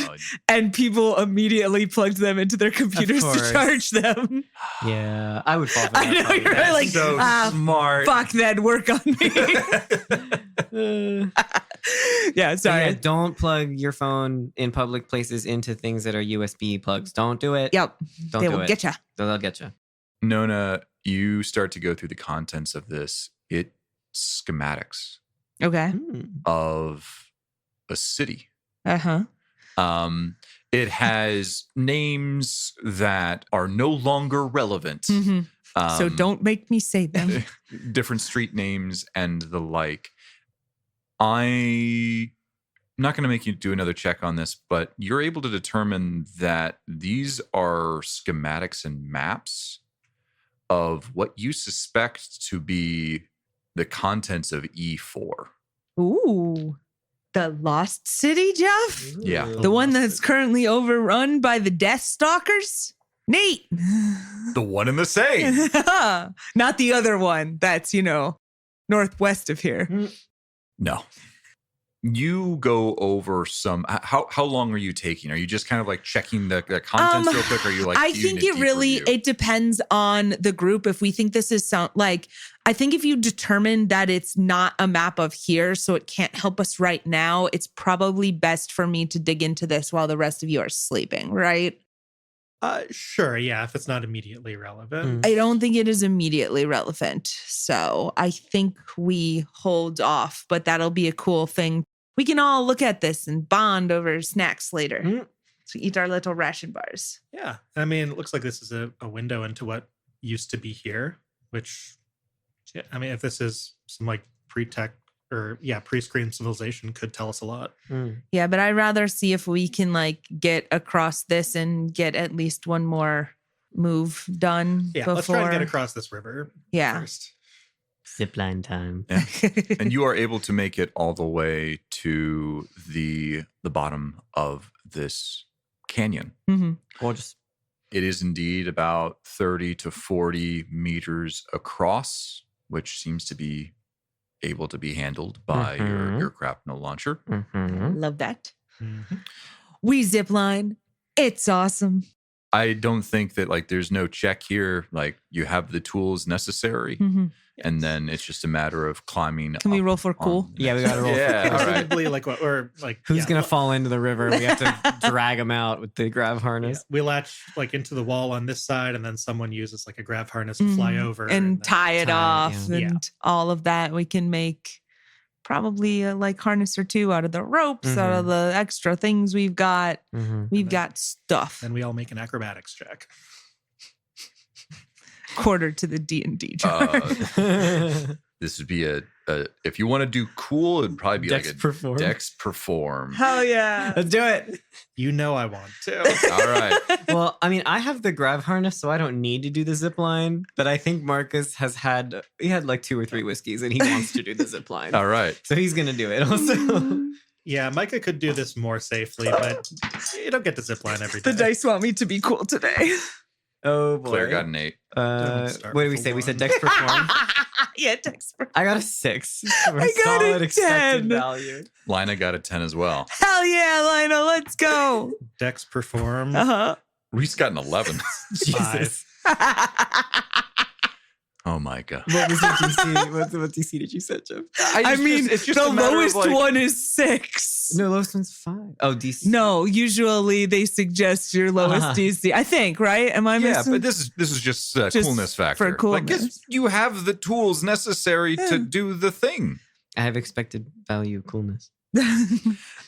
and people immediately plugged them into their computers to course. charge them. Yeah, I would fall for that. I know, probably. you're right, like, so smart. Fuck that, work on me. Yeah, sorry. Yeah, don't plug your phone in public places into things that are USB plugs. Don't do it. Yep. Don't They do will it. get you. They'll get you. Nona, you start to go through the contents of this. It's schematics Okay. of a city. Uh-huh. It has names that are no longer relevant. Mm-hmm. So don't make me say them. Different street names and the like. I'm not going to make you do another check on this, but you're able to determine that these are schematics and maps of what you suspect to be the contents of E4. Ooh. The Lost City, Jeff? Yeah. The one that's currently overrun by the Death Stalkers? Neat. The one and the same. Not the other one that's, northwest of here. No. You go over some. How long are you taking? Are you just kind of like checking the contents real quick? Or are you like? I think it really it depends on the group. If we think this is I think if you determine that it's not a map of here, so it can't help us right now, it's probably best for me to dig into this while the rest of you are sleeping, right? Sure, yeah, if it's not immediately relevant. I don't think it is immediately relevant. So I think we hold off, but that'll be a cool thing. We can all look at this and bond over snacks later. So eat our little ration bars. Yeah, I mean, it looks like this is a window into what used to be here, which, yeah, I mean, if this is some like pre-tech or pre-screen civilization, could tell us a lot. Yeah, but I'd rather see if we can get across this and get at least one more move done. Yeah, before. let's try and get across this river first. Zipline time. Yeah. And you are able to make it all the way to the bottom of this canyon. Mm-hmm. Gorgeous. It is indeed about 30 to 40 meters across, which seems to be able to be handled by your grapnel launcher. Love that. Mm-hmm. We zipline. It's awesome. I don't think that there's no check here. You have the tools necessary. Mm-hmm. And then it's just a matter of climbing. Can we roll for cool? Yeah, we got to roll. Yeah, for cool. all right. Presumably, Who's gonna fall into the river? We have to drag him out with the grav harness. We latch into the wall on this side, and then someone uses a grav harness to fly over and tie it off yeah. and all of that. We can make probably a harness or two out of the ropes, out of the extra things we've got. We've got stuff. And we all make an acrobatics check. Quarter to the D&D jar. This would be if you want to do cool, it'd probably be Dex perform. Dex perform. Hell yeah. Let's do it. I want to. All right. Well, I mean, I have the grav harness, so I don't need to do the zip line. But I think Marcus had 2 or 3 whiskeys, and he wants to do the zip line. All right. So he's gonna do it also. Yeah, Micah could do this more safely, but you don't get to zip line every day. The dice want me to be cool today. Oh boy. Claire got an 8. What did we say? We said Dex perform. Yeah, Dex perform. I got a 6. For I got solid a expected 10. value. Lina got a 10 as well. Hell yeah, Lionel, let's go. Dex perform. Uh-huh. Reese got an 11. Jesus. Oh my God. What was your DC? What DC did you set, Jeff? it's just the a matter of, lowest one is 6. No, lowest one's 5. Oh, DC. No, usually they suggest your lowest DC. I think, right? Am I Yeah, missing? but this is just coolness factor. for coolness. Guess you have the tools necessary to do the thing. I have expected value coolness.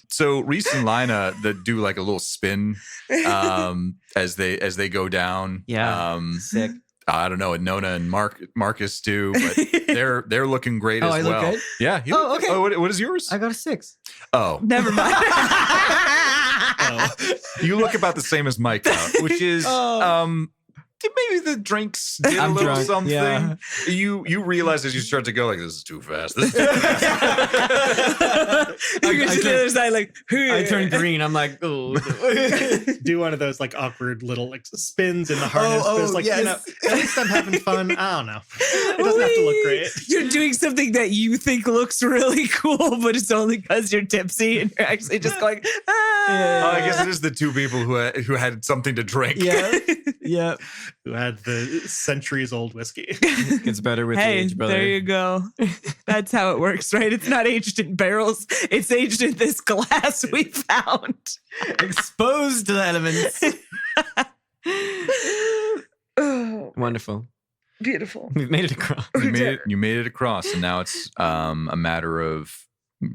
So Reese and Lina that do a little spin as they go down. Yeah. Sick. I don't know what Nona and Marcus do, but they're looking great as I well. look good? Yeah. You look okay. good. What is yours? I got a 6. Oh, Never mind. you look about the same as Mike, which is maybe the drinks did a I'm little drunk, something. yeah. You realize as you start to go this is too fast. This is too fast. You get to the other side I turn green. I'm like, oh. Do one of those awkward little spins in the harness. But it's yes. at least I'm having fun. I don't know. It doesn't have to look great. You're doing something that you think looks really cool, but it's only because you're tipsy and you're actually just going, ah. I guess it is the 2 people who had something to drink. Yeah. Yep. who had the centuries-old whiskey. Gets better with Hey, age, brother. there you go. That's how it works, right? It's not aged in barrels. It's aged in this glass we found. Exposed to the elements. Oh, Wonderful. beautiful. We've made it across. You made it across, and now it's a matter of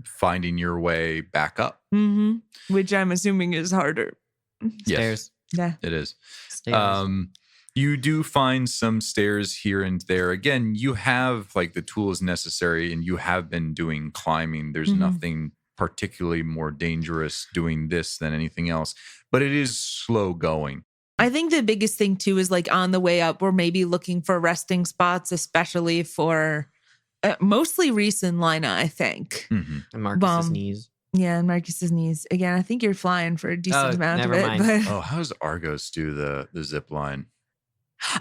finding your way back up. Mm-hmm. Which I'm assuming is harder. Yes, Stairs. Yeah. it is. Stairs. You do find some stairs here and there. Again, you have like the tools necessary, and you have been doing climbing. There's Mhm. nothing particularly more dangerous doing this than anything else, but it is slow going. I think the biggest thing too is like on the way up, we're maybe looking for resting spots, especially for mostly Reese and Lina, I think. Mm-hmm. And Marcus's bum. knees. Yeah, and Marcus's knees. Again, I think you're flying for a decent amount of never it. mind. But Oh, how does Argos do the zip line?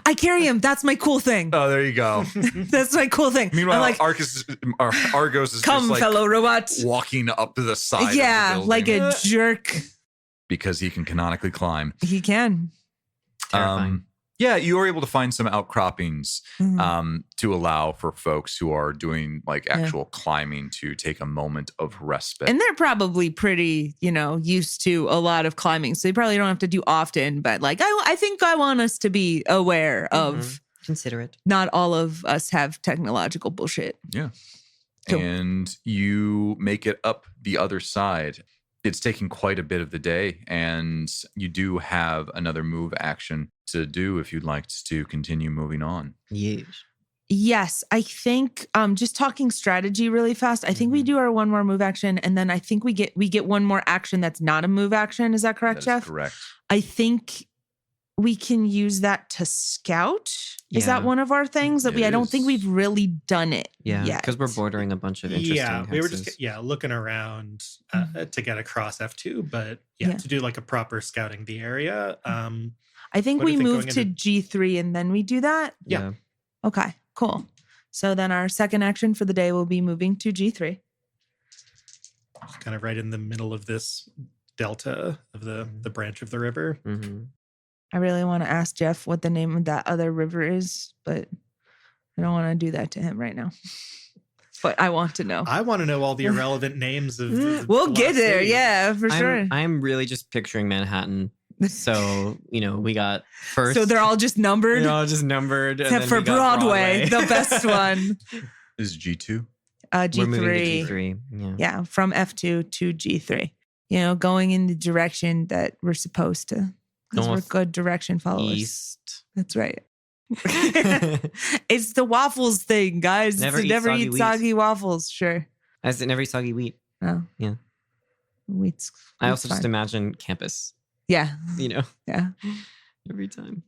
I carry him. That's my cool thing. Oh, there you go. That's my cool thing. Meanwhile, I'm like, Argos is come, just like fellow robot. walking up the side. Yeah, of the like building a jerk. because he can canonically climb. He can. Terrifying. Yeah, you are able to find some outcroppings Mhm. to allow for folks who are doing like Yeah. actual climbing to take a moment of respite. And they're probably pretty, used to a lot of climbing. So they probably don't have to do often. But like, I think I want us to be aware of Consider it. not all of us have technological bullshit. Yeah. Cool. And you make it up the other side. It's taking quite a bit of the day, and you do have another move action to do if you'd like to continue moving on. Yes. Yes, I think just talking strategy really fast. I think we do our one more move action, and then I think we get one more action that's not a move action. Is that correct, That Jeff? is correct. I think we can use that to scout. Is Yeah. that one of our things that It I don't think is. we've really done it Yeah. yet. Because we're bordering a bunch of interesting Yeah, we were hexes. just looking around to get across F2, but Yeah. to do like a proper scouting the area. I think What do we you think move going to into- G3 and then we do that. Yeah. Okay, cool. So then our second action for the day will be moving to G3. Kind of right in the middle of this delta of the branch of the river. Mm-hmm. I really want to ask Jeff what the name of that other river is, but I don't want to do that to him right now. But I want to know. I want to know all the irrelevant names of. We'll the get last there. city. Yeah, for sure. I'm really just picturing Manhattan. So, we got first. So they're all just numbered, they're all just numbered. and except then for we got Broadway, the best one. This is G2. We're moving to G3. G3. Yeah. Yeah, from F2 to G3. Going in the direction that we're supposed to. Because we're North, good direction followers. East. That's right. It's the waffles thing, guys. Never It's eat never soggy eat wheat. soggy waffles. Sure. As in every soggy wheat. Oh. Yeah. Wheat's I also just fine. imagine campus, Yeah. Yeah. every time.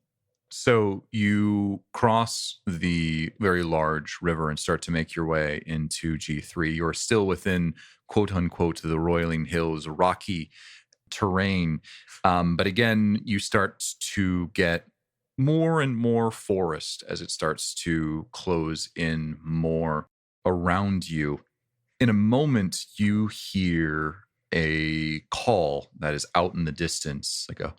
So you cross the very large river and start to make your way into G3. You're still within, quote unquote, the roiling hills, rocky terrain. But again, you start to get more and more forest as it starts to close in more around you. In a moment, you hear a call that is out in the distance, like a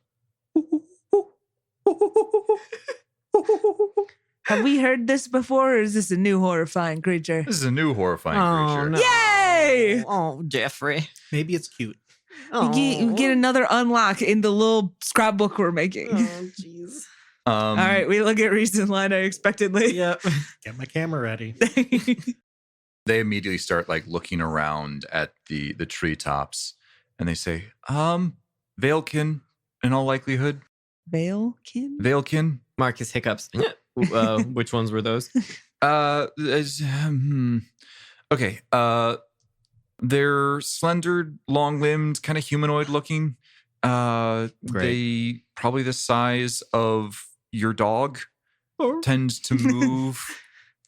Have we heard this before, or is this a new horrifying creature? This is a new horrifying creature. no. Yay! Oh, Jeffrey. Maybe it's cute. We get another unlock in the little scrapbook we're making. Oh, jeez. All right, we look at Reese and Lina expectantly. Yep. Get my camera ready. They immediately start like looking around at the treetops, and they say, Veilkin, in all likelihood. Veilkin? Veilkin. Marcus hiccups. Which ones were those? Okay. They're slender, long-limbed, kind of humanoid looking. They probably the size of your dog. Tends to move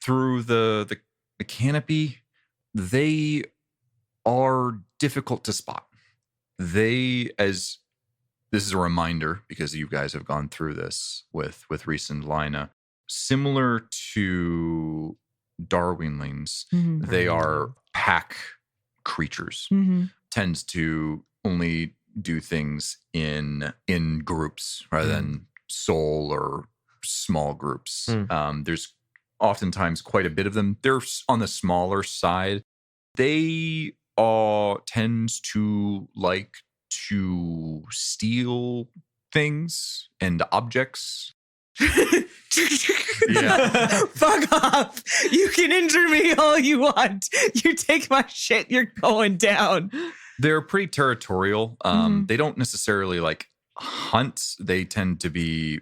through the canopy. They are difficult to spot. This is a reminder because you guys have gone through this with Reese and Lina. Similar to Darwinlings, Mhm. they are pack creatures. Mhm. Tends to only do things in groups rather than soul or small groups. Hmm. There's oftentimes quite a bit of them. They're on the smaller side. They tend to like to steal things and objects. Yeah. Fuck off. You can injure me all you want. You take my shit, you're going down. They're pretty territorial. Mhm. They don't necessarily like hunt. They tend to be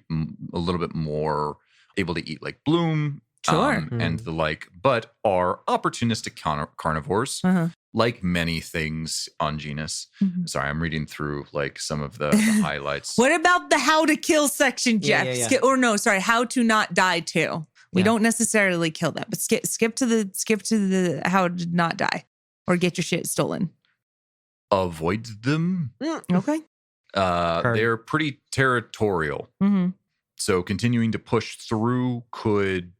a little bit more able to eat like bloom Sure. and the like, but are opportunistic carnivores, Uh-huh. like many things on Genus. Mhm. Sorry, I'm reading through like some of the highlights. What about the how to kill section, Yeah, Jeff? yeah, yeah. How to not die too. We Yeah. don't necessarily kill them, but skip to the how to not die or get your shit stolen. Avoid them. Okay. They're pretty territorial. Mm-hmm. So continuing to push through could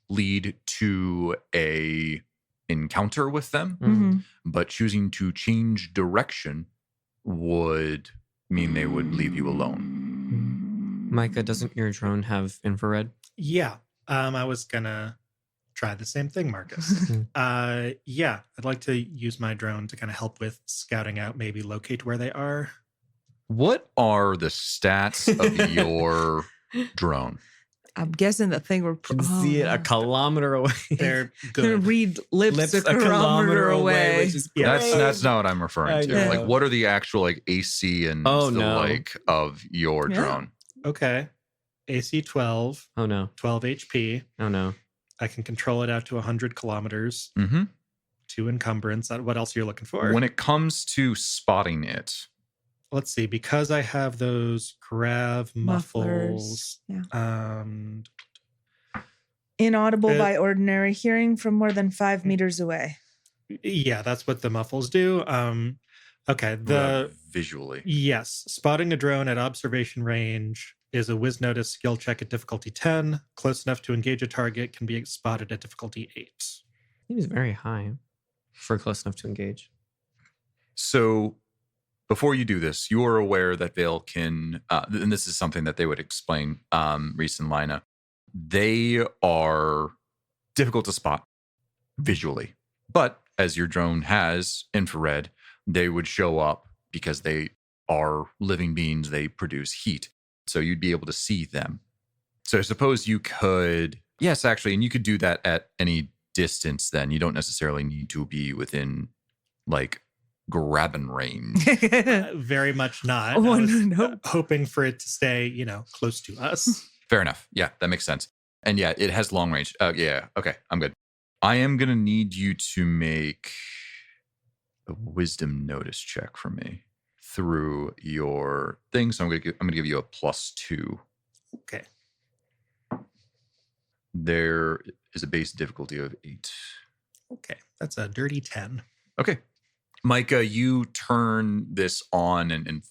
lead to a encounter with them, Mm-hmm. but choosing to change direction would mean they would leave you alone. Micah, doesn't your drone have infrared? Yeah. I was gonna try the same thing, Marcus. Yeah, I'd like to use my drone to kind of help with scouting out, maybe locate where they are. What are the stats of your drone? I'm guessing the thing we're You can see it a kilometer away. They're gonna good. read lips, a kilometer away. which is Yeah. great. That's not what I'm referring to. Yeah. Like, what are the actual like AC and Oh, the no. like of your Yeah. drone? Okay. AC 12, Oh no. 12 HP. Oh no. I can control it out to 100 kilometers. Mm-hmm. 2 encumbrance. What else are you looking for? When it comes to spotting it, Let's see. Because I have those grav muffles. Yeah. Um, Inaudible Uh, by ordinary hearing from more than 5 meters away. yeah, that's what the muffles do. Okay. visually. Yes, spotting a drone at observation range is a whiz notice skill check at difficulty 10. Close enough to engage a target can be spotted at difficulty 8. Seems very high for close enough to engage. So before you do this, you are aware that Vale can, and this is something that they would explain, Reese and Lina. They are difficult to spot visually, but as your drone has infrared, they would show up because they are living beings. They produce heat. So you'd be able to see them. So I suppose you could, yes, actually, and you could do that at any distance then. You don't necessarily need to be within like grabbing range. Very much not. Oh, I was, no. hoping for it to stay, close to us. Fair enough. Yeah, that makes sense. And yeah, it has long range. Yeah. Okay, I'm good. I am going to need you to make a wisdom notice check for me through your thing. So I'm going to give you a +2. Okay. There is a base difficulty of 8. Okay. That's a dirty 10. Okay. Micah, you turn this on and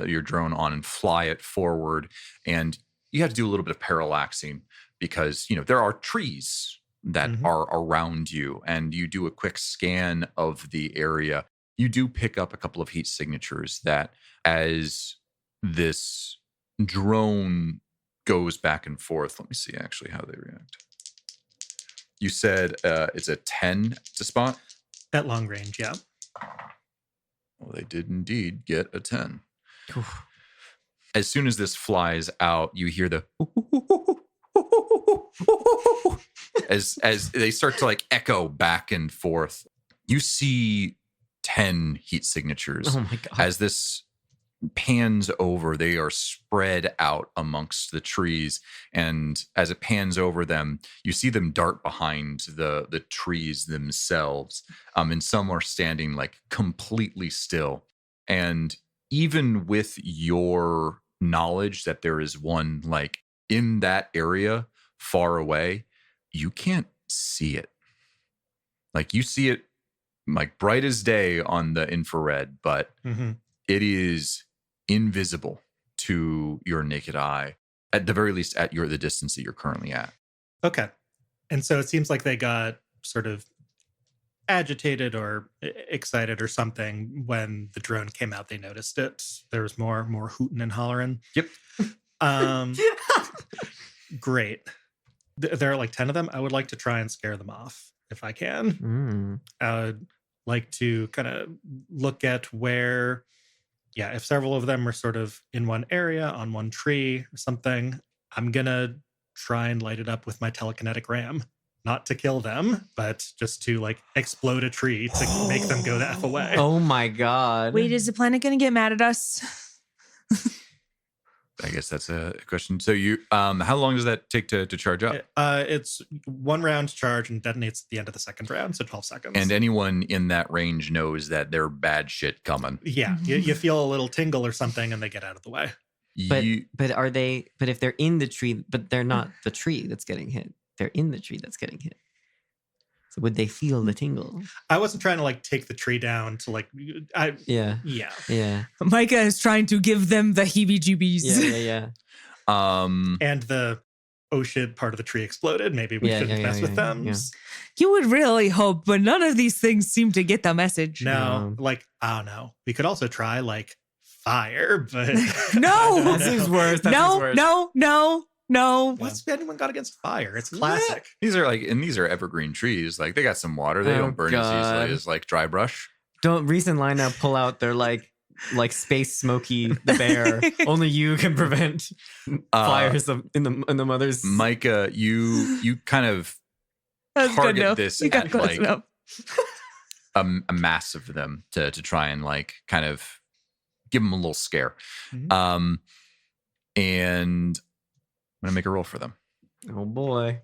your drone on and fly it forward. And you have to do a little bit of parallaxing because, there are trees that Mhm. are around you, and you do a quick scan of the area. You do pick up a couple of heat signatures that as this drone goes back and forth, let me see actually how they react. You said it's a 10 to spot? At long range, yeah. Well, they did indeed get a 10. As soon as this flies out, you hear the as they start to like echo back and forth. You see 10 heat signatures. Oh my god. As this pans over, they are spread out amongst the trees, and as it pans over them, you see them dart behind the trees themselves, and some are standing like completely still. And even with your knowledge that there is one like in that area far away, you can't see it. Like you see it like bright as day on the infrared, but Mm-hmm. it is invisible to your naked eye, at the very least at the distance that you're currently at. Okay. And so it seems like they got sort of agitated or excited or something when the drone came out. They noticed it. There was more hooting and hollering. Yep. Great. There are like 10 of them. I would like to try and scare them off if I can. I would like to kind of look at where, if several of them are sort of in one area on one tree or something, I'm going to try and light it up with my telekinetic ram. Not to kill them, but just to like explode a tree to make them go the F away. Oh my God. Wait, is the planet going to get mad at us? I guess that's a question. So you, how long does that take to charge up? It's 1 round charge and detonates at the end of the second round, so 12 seconds. And anyone in that range knows that they're bad shit coming. Yeah, you feel a little tingle or something and they get out of the way. But are they, but if they're in the tree, but they're not the tree that's getting hit. They're in the tree that's getting hit. So would they feel the tingle? I wasn't trying to like take the tree down to like, Yeah. Micah is trying to give them the heebie-jeebies. Yeah. And the shit part of the tree exploded. Maybe we shouldn't mess with them. Yeah. You would really hope, but none of these things seem to get the message. No, like, I don't know. We could also try like fire, but No. That seems worse. No. What's anyone got against fire? It's classic. These are evergreen trees. Like they got some water. They don't burn as easily as like dry brush. Don't Reese and Lina pull out their like Space Smokey the bear. Only you can prevent fires in the mother's. Micah, you kind of target this at like a mass of them to try and like kind of give them a little scare. Mm-hmm. And I'm gonna make a roll for them. Oh boy.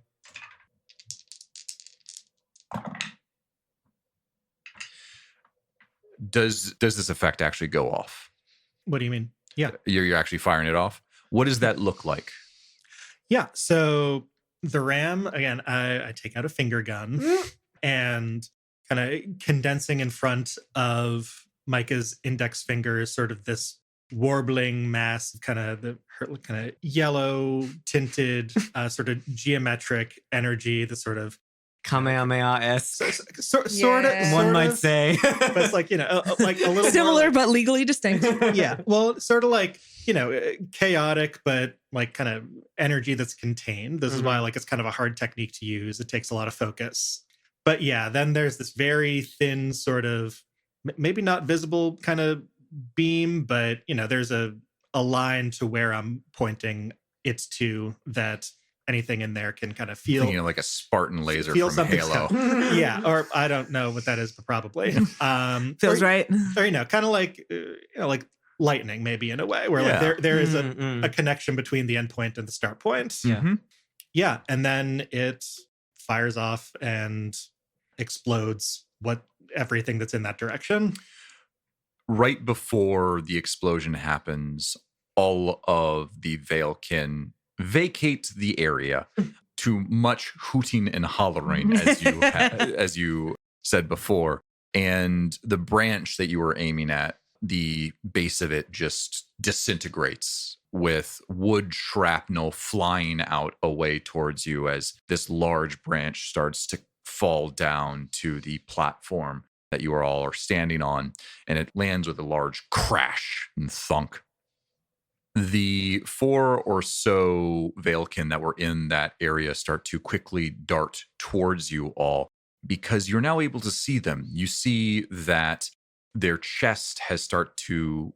Does this effect actually go off? What do you mean? Yeah. You're actually firing it off? What does that look like? Yeah. So the ram, again, I take out a finger gun and kind of condensing in front of Micah's index finger is sort of this warbling mass of kind of yellow tinted sort of geometric energy, the sort of Kamehameha-esque. Sort of. One might say. But it's like, like a little similar more, but legally distinct. yeah. Well, sort of like, chaotic, but like kind of energy that's contained. This is why like it's kind of a hard technique to use. It takes a lot of focus. But yeah, then there's this very thin sort of maybe not visible kind of beam, but there's a line to where I'm pointing it to that anything in there can kind of feel like a Spartan laser feel from Halo. Yeah, or I don't know what that is, but probably Feels right. Or kind of like like lightning, maybe in a way where like there is a connection between the endpoint and the start point. Yeah, and then it fires off and explodes everything that's in that direction. Right before the explosion happens, all of the Veilkin vacate the area to much hooting and hollering, as you said before. And the branch that you were aiming at, the base of it just disintegrates with wood shrapnel flying out away towards you as this large branch starts to fall down to the platform that you all are standing on, and it lands with a large crash and thunk. The 4 or so Veilkin that were in that area start to quickly dart towards you all because you're now able to see them. You see that their chest has started to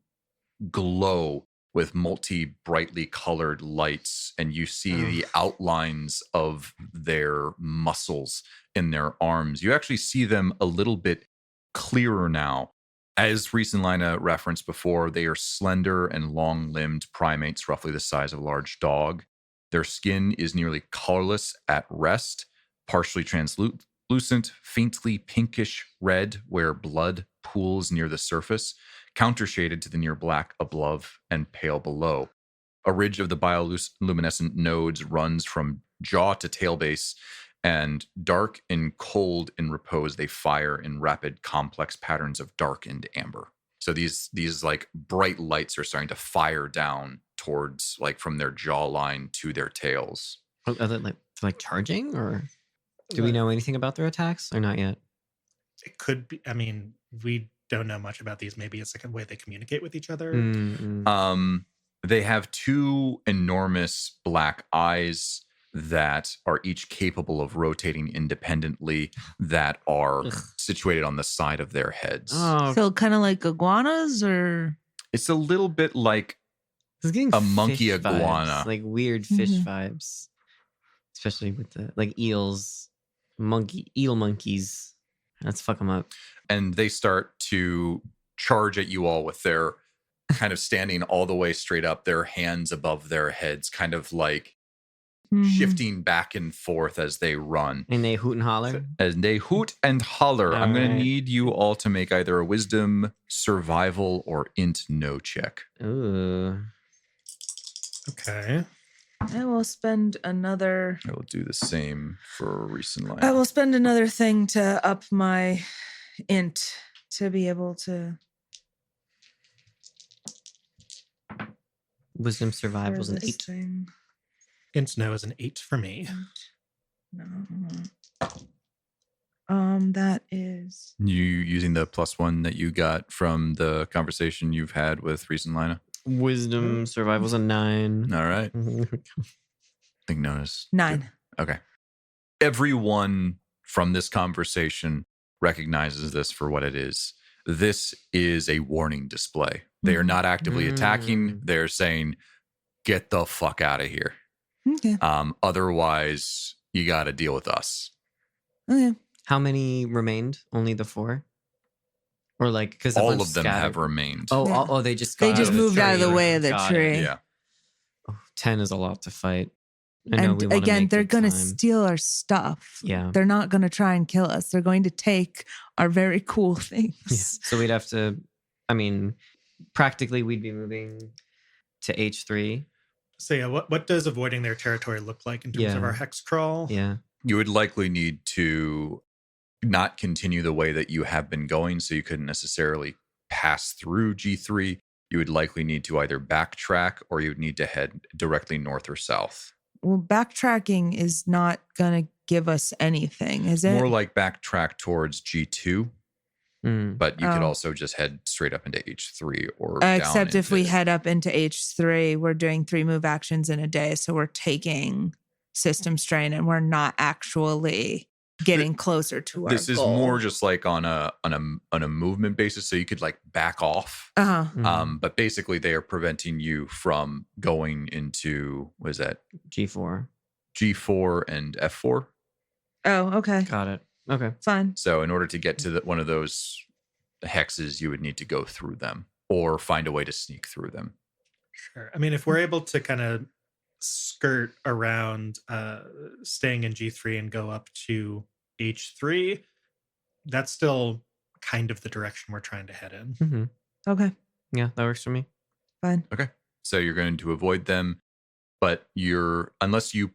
glow with multi-brightly colored lights, and you see the outlines of their muscles in their arms. You actually see them a little bit clearer now. As Reese and Lina referenced before, they are slender and long-limbed primates, roughly the size of a large dog. Their skin is nearly colorless at rest, partially translucent, faintly pinkish red where blood pools near the surface, countershaded to the near black above and pale below. A ridge of the bioluminescent nodes runs from jaw to tail base, and dark and cold in repose, they fire in rapid, complex patterns of dark and amber. So these like bright lights are starting to fire down towards like from their jawline to their tails. Are they like charging, or do we know anything about their attacks or not yet? It could be. I mean, we don't know much about these. Maybe it's like a way they communicate with each other. They have two enormous black eyes that are each capable of rotating independently, that are Ugh. situated on the side of their heads. Oh, So kind of like iguanas, or It's a little bit like it's getting a monkey fish iguana. vibes, like weird fish Mhm. vibes, especially with the like eels, eel monkeys. Let's fuck them up. and they start to charge at you all with their kind of standing all the way straight up, their hands above their heads, kind of like Mhm. shifting back and forth as they run. And they hoot and holler. And they hoot and holler. I'm going to Alright. need you all to make either a wisdom, survival, or int no check. Ooh. Okay. I will spend another. I will do the same for recent line. I will spend another thing to up my int to be able to. Wisdom for survival's an this 8. thing. Int no is an 8 for me. No. That is. You using the +1 that you got from the conversation you've had with recent Lina? Wisdom survival's a 9. All right. I think notice. 9. Okay. Everyone from this conversation recognizes this for what it is. This is a warning display. They are not actively attacking. They're saying, get the fuck out of here. Okay. Otherwise, you got to deal with us. Okay. How many remained? Only the 4? Or like, because All of them have remained. Oh, Yeah. oh, they just They got just out of the moved out of the tree. way of the Got it. tree. Yeah. Oh, 10 is a lot to fight. I know And we wanna again, make they're good going to time. steal our stuff. Yeah. They're not going to try and kill us. They're going to take our very cool things. Yeah. So we'd have to, I mean, practically we'd be moving to H3. So yeah, what does avoiding their territory look like in terms of Yeah. our hex crawl? Yeah. You would likely need to not continue the way that you have been going, so you couldn't necessarily pass through G3. You would likely need to either backtrack or you would need to head directly north or south. Well, backtracking is not going to give us anything, is it? More like backtrack towards G2, Mm. but you could Oh. also just head straight up into H3 or Except down if we into- head up into H3, we're doing 3 move actions in a day. So we're taking system strain and we're not actually getting closer to our This is goal. more just like on a movement basis, so you could like back off. Uh-huh. Mm. But basically, they are preventing you from going into, what is that, G4. G4 and F4. Oh, okay. Got it. Okay. Fine. So in order to get to one of those hexes, you would need to go through them or find a way to sneak through them. Sure. I mean, if we're able to kind of skirt around staying in G3 and go up to H3, that's still kind of the direction we're trying to head in. Mm-hmm. Okay. Yeah, that works for me. Fine. Okay. So you're going to avoid them, but unless you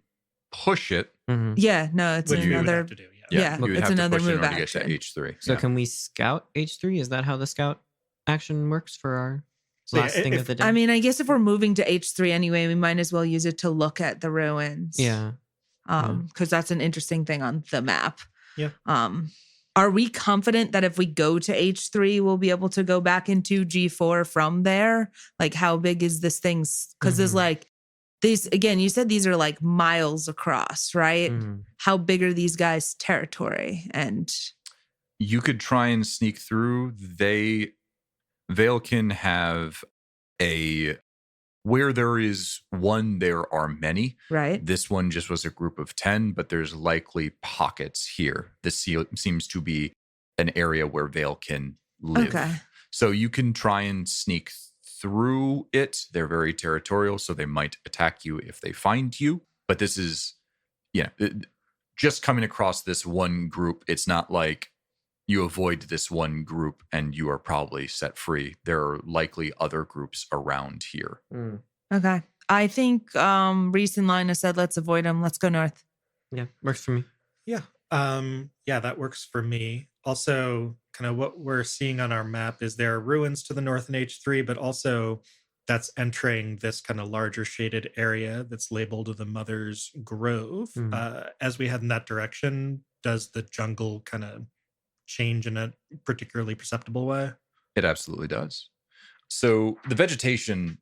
push it, Mm-hmm. Yeah, no, it's Which we would another. have to do, Yeah, you would it's have to another push it in move order to get to action. H3. So Yeah. can we scout H3? Is that how the scout action works for our So yeah, last thing if- of the day? I mean, I guess if we're moving to H3 anyway, we might as well use it to look at the ruins. yeah. Because that's an interesting thing on the map. Yeah. Are we confident that if we go to H3, we'll be able to go back into G4 from there? Like, how big is this thing? Because there's Mhm. like these, again, you said these are like miles across, right? Mhm. How big are these guys' territory? And You could try and sneak through. Vale can have where there is one, there are many. right? This one just was a group of 10, but there's likely pockets here. This seems to be an area where Vale can live. Okay. So you can try and sneak through it. They're very territorial, so they might attack you if they find you. But this is, just coming across this one group. It's not like you avoid this one group and you are probably set free. There are likely other groups around here. Mm. Okay. I think Reese and Lina said, let's avoid them. Let's go north. Yeah, works for me. Yeah. Yeah, that works for me. Also, kind of what we're seeing on our map is there are ruins to the north in H3, but also that's entering this kind of larger shaded area that's labeled the Mother's Grove. As we head in that direction, does the jungle kind of change in a particularly perceptible way? It absolutely does. So the vegetation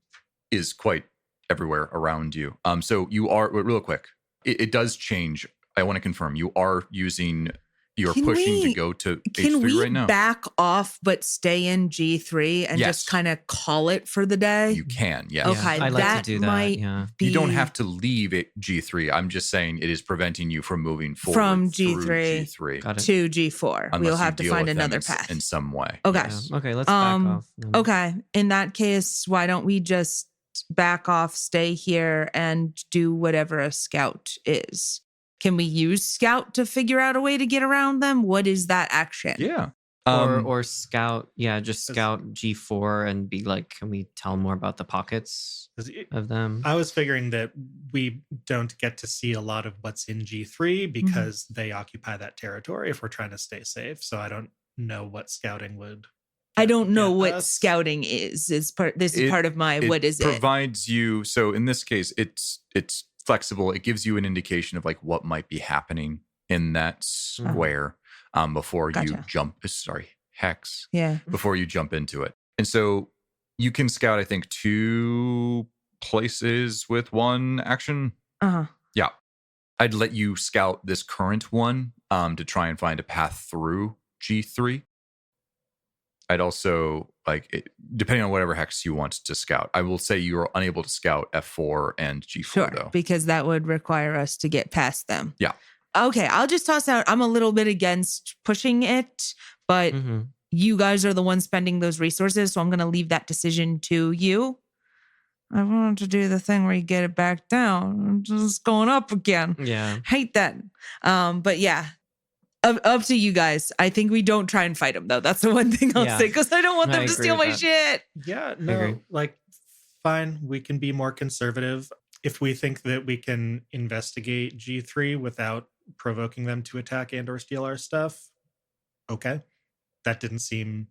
is quite everywhere around you. So you are real quick. It does change. I want to confirm you are using. You're Can pushing to we- go to Can H3 we right now. back off but stay in G3 and Yes. just kind of call it for the day? You can, yes. Okay, I'd like that to do that. might Yeah. be You don't have to leave it G3. I'm just saying it is preventing you from moving forward From through G3. G3 Got it. to G4. unless we'll you have to deal find with them another in path. in some way. Okay. Yeah. Okay, let's back off. Okay. In that case, why don't we just back off, stay here, and do whatever a scout is? Can we use scout to figure out a way to get around them? What is that action? Yeah. Or scout, just scout G4 and be like, can we tell more about the pockets of them? I was figuring that we don't get to see a lot of what's in G3 because they occupy that territory if we're trying to stay safe. So I don't know what scouting would. I don't know get what us. scouting is. This is part of my it what is it? provides you. So in this case, it's flexible. It gives you an indication of like what might be happening in that square before you Gotcha. jump. Sorry, hex. Yeah. Before you jump into it. And so you can scout, I think, 2 places with 1 action. Uh-huh. Yeah. I'd let you scout this current one to try and find a path through G3. I'd also, depending on whatever hex you want to scout, I will say you're unable to scout F4 and G4, Sure. though. Because that would require us to get past them. Yeah. Okay. I'll just toss out. I'm a little bit against pushing it, but Mhm. you guys are the ones spending those resources. So I'm going to leave that decision to you. I wanted to do the thing where you get it back down. It's just going up again. Yeah. Hate that. But yeah, up to you guys. I think we don't try and fight them though. That's the one thing I'll Yeah. say because I don't want I them to agree steal with my that. shit. Yeah, agree. no, fine. We can be more conservative. If we think that we can investigate G3 without provoking them to attack and or steal our stuff, okay. That didn't seem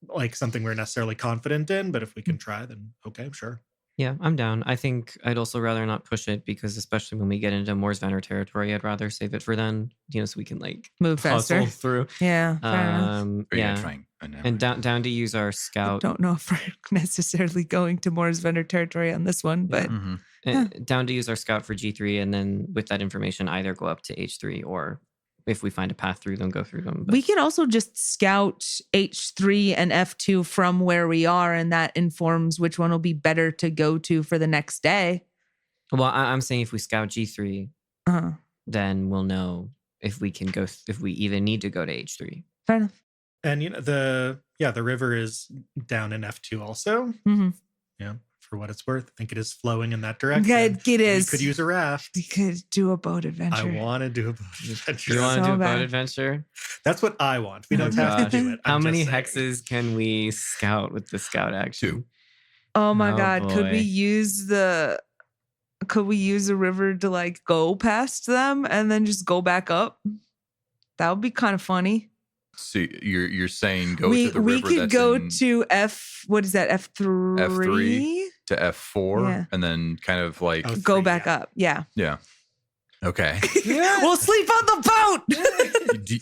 like something we're necessarily confident in, but if we can try, then okay, sure. Yeah, I'm down. I think I'd also rather not push it because especially when we get into Moore's Vanner territory, I'd rather save it for then, so we can Move faster. hustle through. Yeah. Fair enough. Are you gonna Yeah. try and And down to use our I scout. don't know if we're necessarily going to Moore's vendor territory on this one, but Mhm. Down to use our scout for G3, and then with that information, either go up to H3 or if we find a path through them, go through them. But we can also just scout H3 and F2 from where we are, and that informs which one will be better to go to for the next day. well, I'm saying if we scout G3, Uh-huh. then we'll know if we can go, if we even need to go to H3. Fair enough. And the river is down in F2 also. Mm-hmm. Yeah, for what it's worth. I think it is flowing in that direction. It is. We could use a raft. We could do a boat adventure. I want to do a boat adventure. You want to So do a bad. boat adventure? That's what I want. We Oh, don't have gosh. to do it. How I'm many just saying. hexes can we scout with the scout action? 2. Oh my Oh, God. Could boy. we use the river to go past them and then just go back up? That would be kind of funny. So you're saying go we to the we river could that's go in to what is that, F3? F3 to F4 Yeah. and then kind of like, Oh, Go 3, back yeah. up. Yeah. yeah. Okay. We'll sleep on the boat.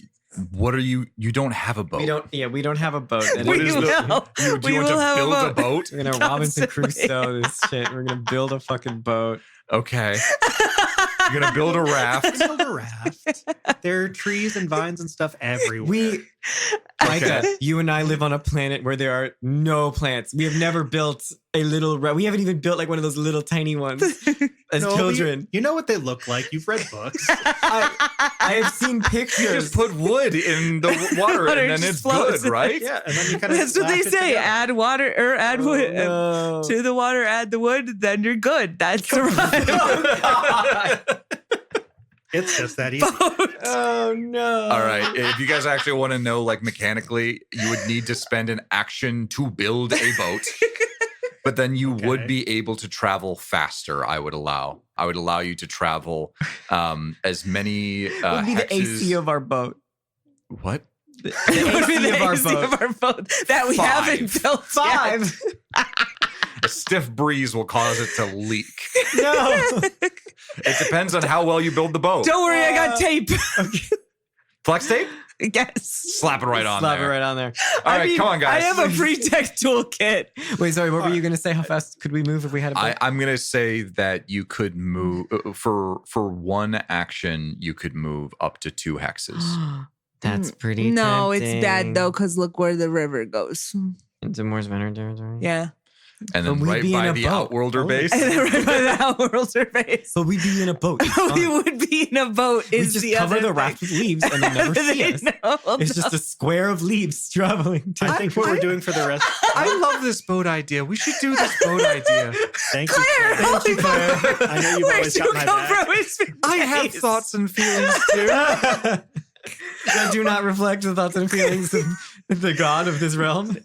What are you don't have a boat. We don't have a boat. That What We is is- will. Do We you want will to have a build a boat. boat? We're gonna Robinson Constantly. Crusoe this shit. We're gonna build a fucking boat. Okay. You're gonna build a raft. Build a raft. There are trees and vines and stuff everywhere. We, Micah, you and I live on a planet where there are no plants. We have never built a little. We haven't even built one of those little tiny ones as No, but children. You know what they look like. You've read books. I have seen You pictures. just put wood in the water Water and then just it's floats. good, right? Yeah, and then you kind of That's what they say. Add water or add wood Oh, no. to the water. Add the wood, then you're good. That's right. God. It's just that easy. Oh no! All right. If you guys actually want to know, mechanically, you would need to spend an action to build a boat. But then you would Okay. be able to travel faster. I would allow you to travel as many It would be the hexes. AC of our boat. What? The It would be AC the of our AC boat. of our boat that we 5. haven't built yet. 5. A stiff breeze will cause it to leak. No. It depends on how well you build the boat. Don't worry, I got tape. Flex tape? Yes. Slap it right on Slap there. it right on there. All right, come on, guys. I have a pre-tech toolkit. Wait, sorry. What were you going to say? How fast could we move if we had a boat? I'm gonna say that you could move for one action. You could move up to 2 hexes. That's pretty. No, it's tempting. bad though, because look where the river goes. Into Moore's Vineyard territory. Yeah. And But then we'd right be in by a the boat. Outworlder Oh. base. And then right by the Outworlder base. So we'd be in a boat. It's We fine. would be in a boat. We Is just the cover other the raft thing. with leaves and they never see They us. know, It's just a square of leaves traveling. I think what we're doing for the rest. I love this boat idea. We should do this boat idea. Thank you. Claire, Claire. holy fuck. I know you've Where'd always you got my come back. from? It's been I have days. thoughts and feelings too. That do not reflect the thoughts and feelings of the god of this realm.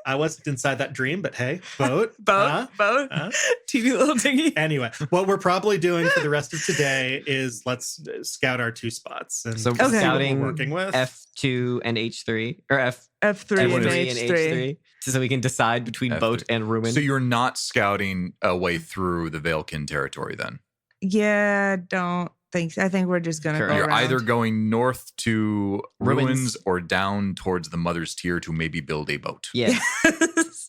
I wasn't inside that dream, but hey, boat. Boat. Teeny little dinghy. Anyway, what we're probably doing for the rest of today is let's scout our 2 spots and So see what scouting we're working with. F2 and H3, or F3 F3 and and H3. H3, so we can decide between F3. boat and ruin. So you're not scouting a way through the Veilkin territory then? Yeah, don't think. I think we're just gonna Sure. go You're around. either going north to Ruins. ruins or down towards the Mother's Tier to maybe build a boat. yeah,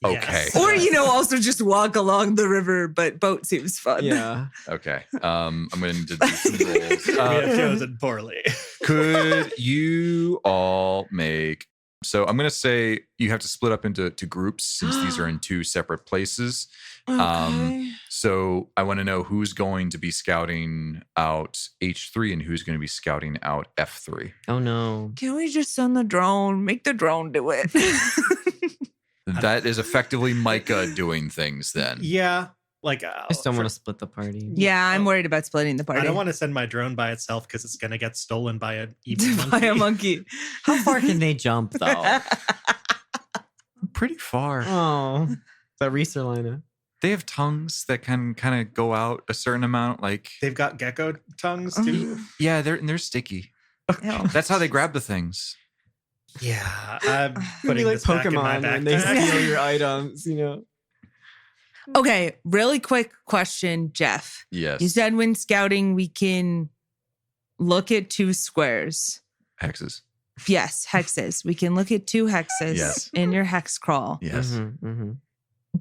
Okay. Or also just walk along the river, but boat seems fun. yeah. Okay. I'm going to do some rolls. We have chosen poorly. Could you all make... So I'm going to say you have to split up into groups since these are in 2 separate places. Okay. So I want to know who's going to be scouting out H3 and who's going to be scouting out F3. Oh no. Can we just send the drone? Make the drone do it. That is effectively Micah doing things then. Yeah, like I just don't want to split the party. Yeah, I'm worried about splitting the party. I don't want to send my drone by itself because it's going to get stolen by an evil by monkey. a monkey. How far can they jump though? Pretty far. Oh, that Reeserliner. They have tongues that can kind of go out a certain amount. Like, They've got gecko tongues too. yeah, they're sticky. Ew. That's how they grab the things. Yeah, I'm Be putting like this back in my Pokemon when they backpack. steal your items, you know. Okay, really quick question, Jeff. Yes. You said when scouting we can look at 2 squares. Hexes. Yes, hexes. We can look at 2 hexes Yes. in your hex crawl. Yes.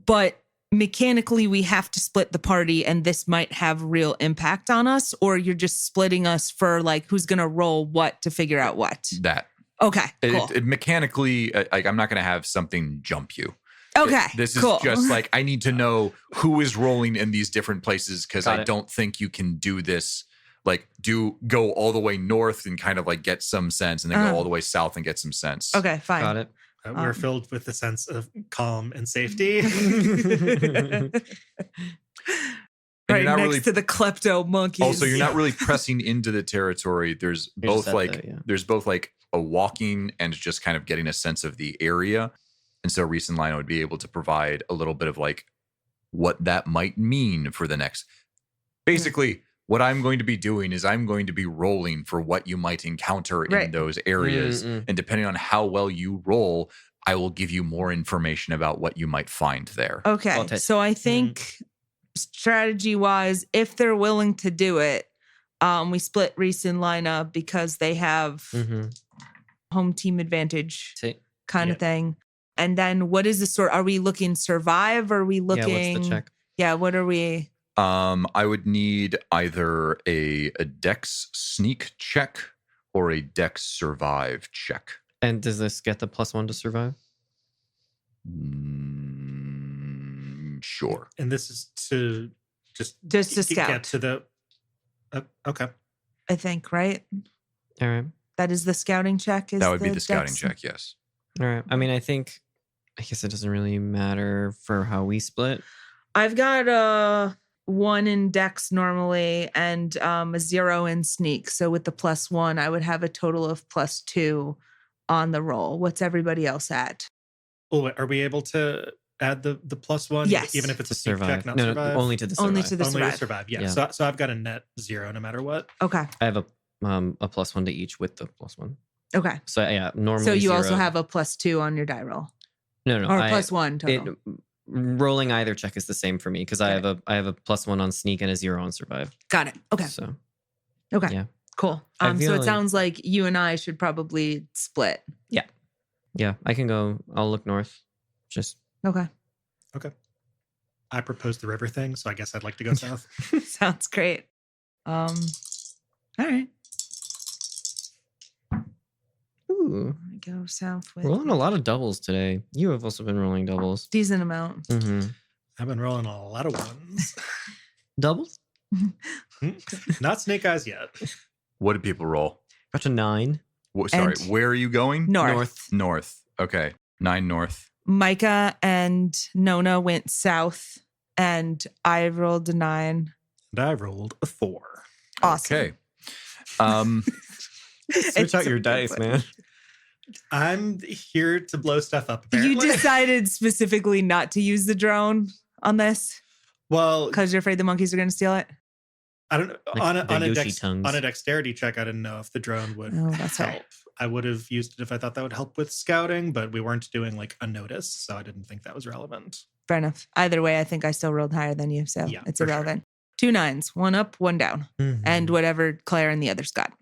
But mechanically we have to split the party and this might have real impact on us, or you're just splitting us for like who's going to roll what to figure out what. That. Okay, cool. It mechanically, like, I'm not going to have something jump you. Okay, This is cool. just like, I need to know who is rolling in these different places because Got I it. don't think you can do this. Like, go all the way north and kind of like get some sense, and then go all the way south and get some sense. Okay, fine. Got it. We're filled with the sense of calm and safety. And Right you're not next really to the klepto monkeys. Also, you're not really pressing into the territory. There's You're just both at like the- yeah. there's both like a walking and just kind of getting a sense of the area. And so Reese and Lino would be able to provide a little bit of like what that might mean for the next. Basically, what I'm going to be doing is I'm going to be rolling for what you might encounter in Right. those areas. Mm-mm. And depending on how well you roll, I will give you more information about what you might find there. Okay, I'll take- so I think strategy wise, if they're willing to do it, we split Reese and Lina because they have home team advantage kind of Yep. thing. And then what is the sort? Are we looking survive? Or are we looking? Yeah, what's the check? Yeah, what are we? I would need either a dex sneak check or a dex survive check. And does this get the +1 to survive? Sure. And this is to just To get scout. to the. Okay. I think, right? All right. That is the scouting check. Is That would be the scouting dex- check, yes. All right. I mean, I guess it doesn't really matter for how we split. I've got a 1 in dex normally and a 0 in sneak. So with the +1, I would have a total of +2 on the roll. What's everybody else at? Oh, wait, are we able to add the +1? Yes. Even if it's To a sneak survive. check, not No, survive? only to the survive. Only to the Only survive. to survive. Yeah. Yeah. So I've got a net 0 no matter what. Okay. I have a +1 to each with the +1. Okay. So yeah, normally. So you also 0. have a +2 on your die roll, no, or a +1 It, total. rolling either check is the same for me because I have a +1 on sneak and a 0 on survive. Got it. Okay. So Okay. yeah. Cool. I So feel it like- sounds like you and I should probably split. Yeah, I can go. I'll look north. Just Okay. I proposed the river thing, so I guess I'd like to go south. Sounds great. All right. ooh, I go south with rolling a lot of doubles today. You have also been rolling doubles. decent amount. Mm-hmm. I've been rolling a lot of ones. Doubles? Not snake eyes yet. What did people roll? Got to 9. Sorry, And- where are you going? North. North. Okay. 9 north. Micah and Nona went south, and I rolled a 9. And I rolled a 4. Awesome. Okay. Um, Switch It's out your so dice, good. man. I'm here to blow stuff up. You Apparently. decided specifically not to use the drone on this Well, because you're afraid the monkeys are going to steal it. I don't know. Like the Yoshi tongues. On a dexterity check, I didn't know if the drone would Oh, that's help. right. I would have used it if I thought that would help with scouting, but we weren't doing like a notice, so I didn't think that was relevant. Fair enough. Either way, I think I still rolled higher than you, so Yeah, it's for sure. irrelevant. 2 9s, 1 up, 1 down, Mm-hmm. and whatever Claire and the others got.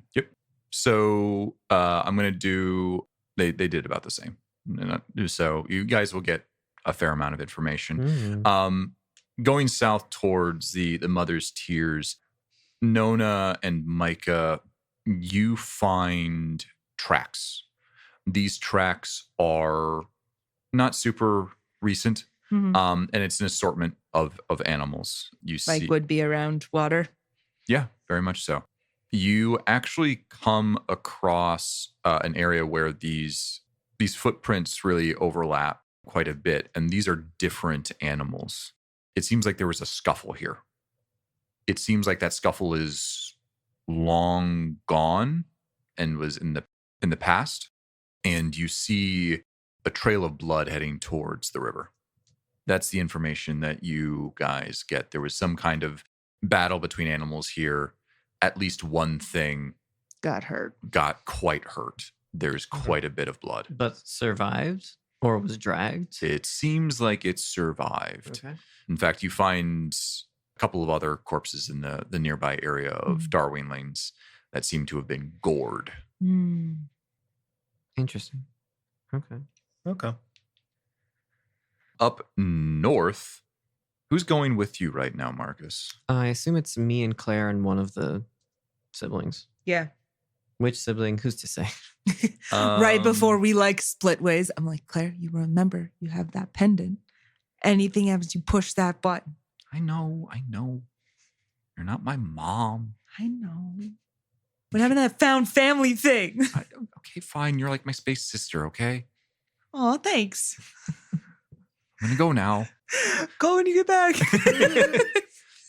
so I'm going to do, they did about the same. So you guys will get a fair amount of information. Mhm. Going south towards the mother's tears, Nona and Micah, you find tracks. These tracks are not super recent, Mhm. and it's an assortment of animals. You see, Like would be around water. yeah, very much so. You actually come across an area where these footprints really overlap quite a bit, and these are different animals. It seems like there was a scuffle here. It seems like that scuffle is long gone and was in the past, and you see a trail of blood heading towards the river. That's the information that you guys get. There was some kind of battle between animals here. At least one thing Got hurt. got quite hurt. There's quite a bit of blood. But survived or was dragged? It seems like it survived. Okay. In fact, you find a couple of other corpses in the nearby area of Mhm. Darwinlings that seem to have been gored. Mm. Interesting. Okay. Okay. Up north, who's going with you right now, Marcus? I assume it's me and Claire and one of the siblings. Yeah. Which sibling? Who's to say? Right before we like split ways, I'm like, Claire, you remember you have that pendant. Anything happens, you push that button. I know. You're not my mom. I know. What happened to that found family thing? Okay, fine. You're like my space sister, okay? Oh, thanks. I'm gonna go now. Go when you get back.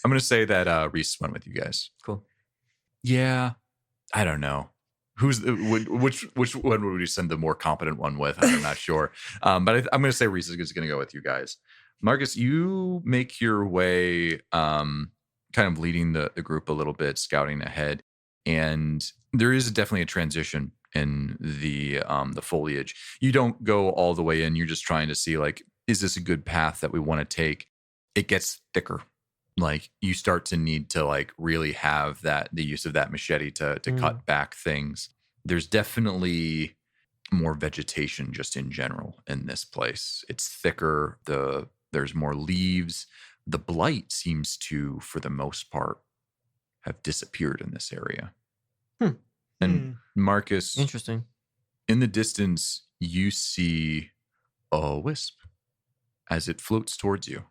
I'm gonna say that Reese went with you guys. Cool. Yeah, I don't know. Which one would we send the more competent one with? I'm not sure. But I'm gonna say Reese is gonna go with you guys. Marcus, you make your way, kind of leading the group a little bit, scouting ahead, and there is definitely a transition in the foliage. You don't go all the way in. You're just trying to see, like, is this a good path that we want to take? It gets thicker. Like, you start to need to, like, really have the use of that machete to cut back things. There's definitely more vegetation just in general in this place. It's thicker. There's more leaves. The blight seems to, for the most part, have disappeared in this area. And Marcus, Interesting. in the distance, you see a wisp as it floats towards you.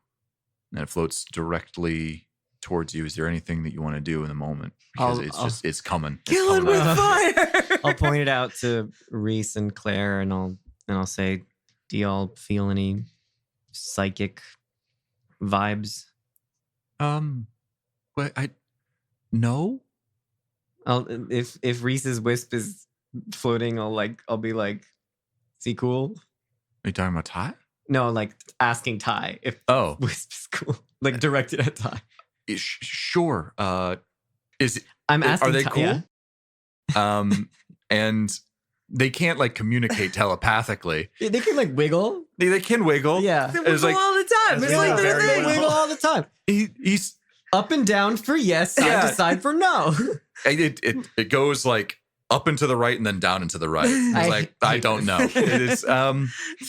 And it floats directly towards you. Is there anything that you want to do in the moment? Because it's coming. It's Kill it coming with up. fire. I'll point it out to Reese and Claire, and I'll say, "Do y'all feel any psychic vibes?" But no. If Reese's wisp is floating, I'll be like, "Is he cool?" Are you talking about Ty? No, like asking Ty if Oh, wisp is cool, like directed at Ty. sure. Is it? I'm asking. Are they Ty, cool? yeah. And they can't like communicate telepathically. They can like wiggle. They can wiggle. Yeah, They It's wiggle like all the time. It's Yeah, like very their they thing. well. wiggle all the time. he's Up and down for yes, side Yeah. to side for no. It goes like up and to the right and then down and to the right. It's I don't know. It is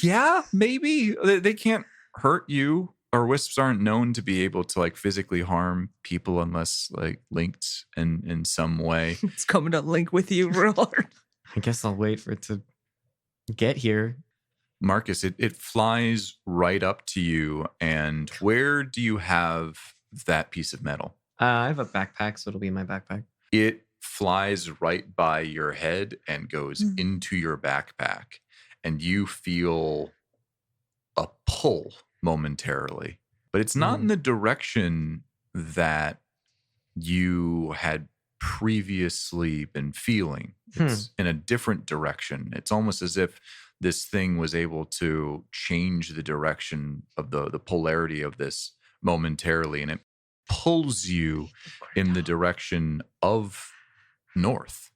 yeah, maybe. They can't hurt you, or wisps aren't known to be able to like physically harm people unless like linked in some way. It's coming to link with you real hard. I guess I'll wait for it to get here. Marcus, it flies right up to you. And where do you have that piece of metal? I have a backpack, so it'll be in my backpack. It flies right by your head and goes into your backpack. And you feel a pull momentarily. But it's not in the direction that you had previously been feeling. It's in a different direction. It's almost as if this thing was able to change the direction of the polarity of this momentarily, and it pulls you in the direction of north.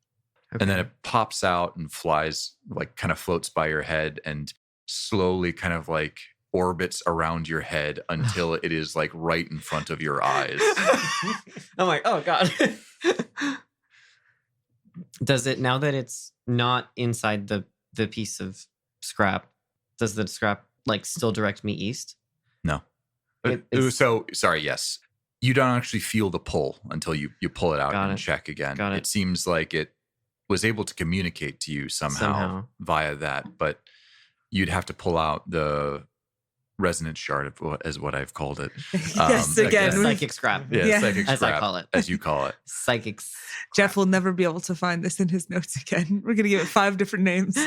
Okay. And then it pops out and flies, like kind of floats by your head and slowly kind of like orbits around your head until it is like right in front of your eyes. I'm like, oh God. Does it, now that it's not inside the piece of scrap, does the scrap like still direct me east? No. It's- So sorry, yes. You don't actually feel the pull until you pull it out Got and it. check again. Got it. It seems like it was able to communicate to you somehow via that, but you'd have to pull out the resonance shard is what I've called it. Yes, again. The psychic scrap. Yeah. Psychic As I scrap, call it. as you call it. Psychics. Jeff will never be able to find this in his notes again. We're going to give it 5 different names.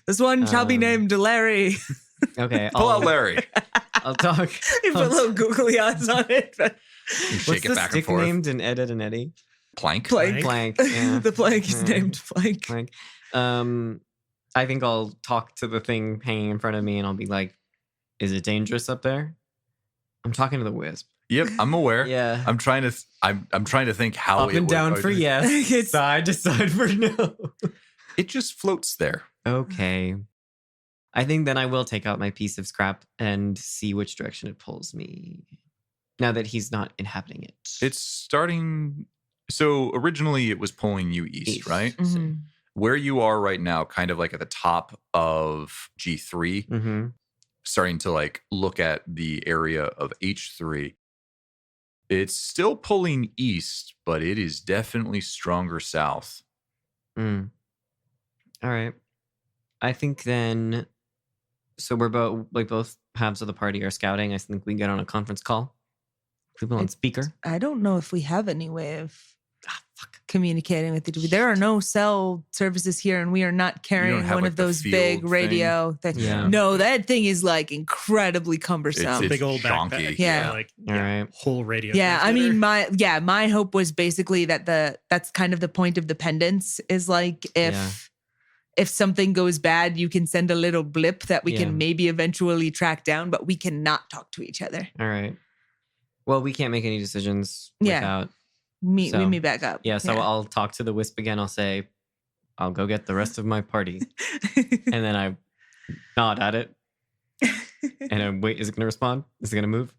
This one shall be named Larry. Okay. Pull out Larry. I'll talk. He put little googly eyes on it. But You shake What's it the back and stick forth. named in Ed, Ed, and Eddie? Plank. Plank. Plank. Yeah. The plank is Yeah. named Plank. Plank. I think I'll talk to the thing hanging in front of me, and I'll be like, "Is it dangerous up there?" I'm talking to the wisp. Yep, I'm aware. Yeah. I'm trying to. I'm trying to think how Up it and would- down for yes. It's- Side to side for no. It just floats there. Okay. I think then I will take out my piece of scrap and see which direction it pulls me. Now that he's not inhabiting it. It's starting. So originally it was pulling you east, right? Mhm. Where you are right now, kind of like at the top of G3, Mm-hmm. starting to like look at the area of H3. It's still pulling east, but it is definitely stronger south. Mm. All right. I think then. So we're both halves of the party are scouting. I think we get on a conference call. People on speaker. I don't know if we have any way of communicating with you. There are no cell services here, and we are not carrying have, one like, of the those field big thing? radio things. Yeah. No, that thing is like incredibly cumbersome. It's Big old chonky. backpack. Yeah. Like All right. whole radio. Yeah, I mean, transmitter. my hope was basically that that's kind of the point of dependence is like if something goes bad, you can send a little blip that we Yeah. can maybe eventually track down, but we cannot talk to each other. All right. Well, we can't make any decisions Yeah. without. We So, meet back up. Yeah, so I'll talk to the wisp again. I'll say, I'll go get the rest of my party. And then I nod at it. And I wait, is it going to respond? Is it going to move?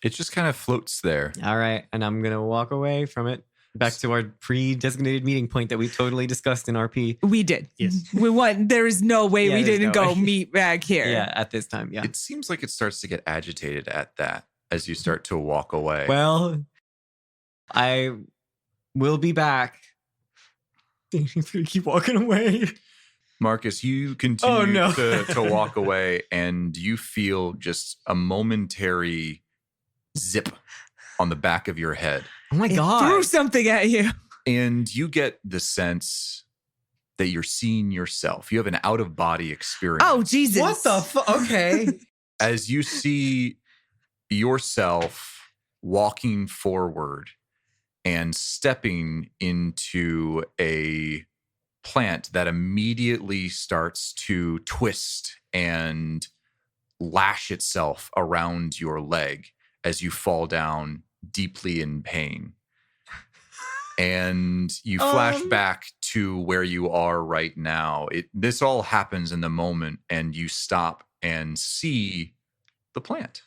It just kind of floats there. All right. And I'm going to walk away from it back to our pre-designated meeting point that we totally discussed in RP. We did. Yes. There is no way Yeah, we there's didn't no go way. meet back here. Yeah, at this time. Yeah. It seems like it starts to get agitated at that as you start to walk away. Well, I will be back. Keep walking away. Marcus, you continue Oh, no. to walk away, and you feel just a momentary zip on the back of your head. Oh my It God. threw something at you. And you get the sense that you're seeing yourself. You have an out-of-body experience. Oh, Jesus. What the fuck? Okay. As you see yourself walking forward and stepping into a plant that immediately starts to twist and lash itself around your leg as you fall down deeply in pain. And you flash back to where you are right now. This all happens in the moment, and you stop and see the plant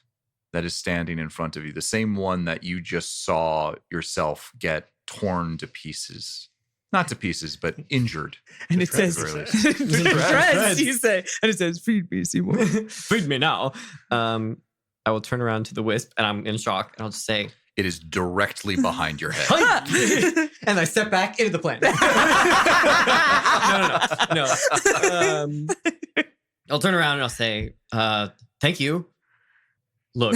that is standing in front of you, the same one that you just saw yourself get torn to pieces. Not to pieces, but injured. And it Shreds, says, really. shreds, you say. And it says, feed me, Seymour. Feed me now. I will turn around to the wisp and I'm in shock and I'll just say, It is directly behind your head. and I step back into the plant. No. I'll turn around and I'll say, thank you. Look,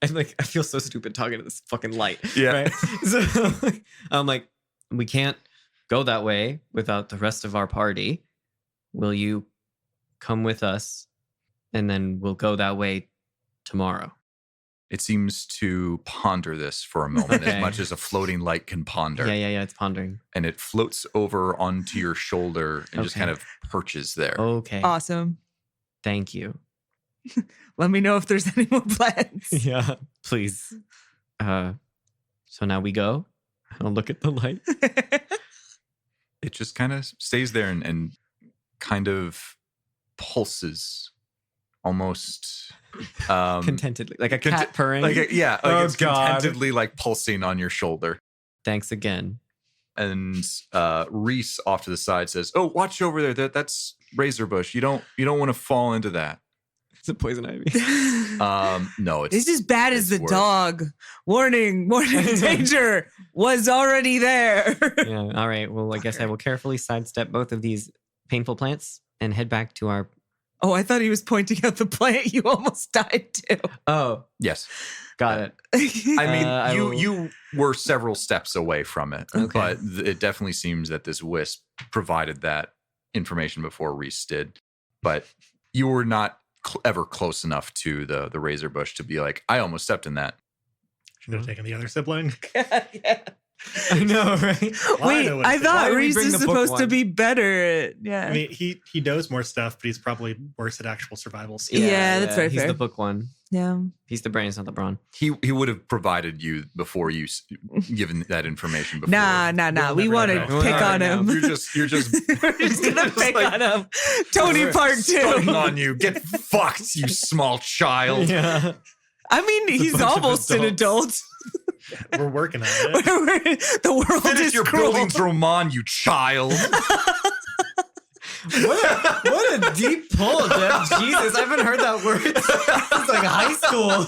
I feel so stupid talking to this fucking light. Yeah. Right? So I'm like, we can't go that way without the rest of our party. Will you come with us? And then we'll go that way tomorrow. It seems to ponder this for a moment, Okay. as much as a floating light can ponder. Yeah. It's pondering. And it floats over onto your shoulder and just Okay. kind of perches there. Okay. Awesome. Thank you. Let me know if there's any more plans. Yeah. Please. So now we go. I'll look at the light. It just kind of stays there and kind of pulses almost Contentedly. Like a cat purring. it's God. contentedly like pulsing on your shoulder. Thanks again. And Reese off to the side says, "Oh, watch over there. That's razor bush. You don't want to fall into that." It's a poison ivy. No, it's It's as bad as it's the worse. dog. Warning, danger was already there. Yeah. All right. Well, I guess I will carefully sidestep both of these painful plants and head back to our. Oh, I thought he was pointing out the plant you almost died to. Oh, Yes. got it. I mean, I will- you were several steps away from it, Okay. but it definitely seems that this wisp provided that information before Reese did. But you were not ever close enough to the razor bush to be like, I almost stepped in that. Should have taken the other sibling. Yeah. I know, right? Well, I Wait, know what I it is. Why thought did we Reese bring is the book supposed to one? be better. Yeah. I mean, he knows more stuff, but he's probably worse at actual survival skills. Yeah, that's very He's fair. the book one. yeah. He's the brain. It's not the brawn. He would have provided you before you given that information before. Nah. We'll We never want to know. pick All on right, him. You're just We're just gonna just pick like- on him. Tony Part stunting 2. on you. Get fucked, you small child. Yeah. I mean, It's a he's bunch of almost an adult. We're working on it. The world Finish is your cruel. Bildungsroman, you child. What a deep pull, Jeff. Jesus, I haven't heard that word since like high school.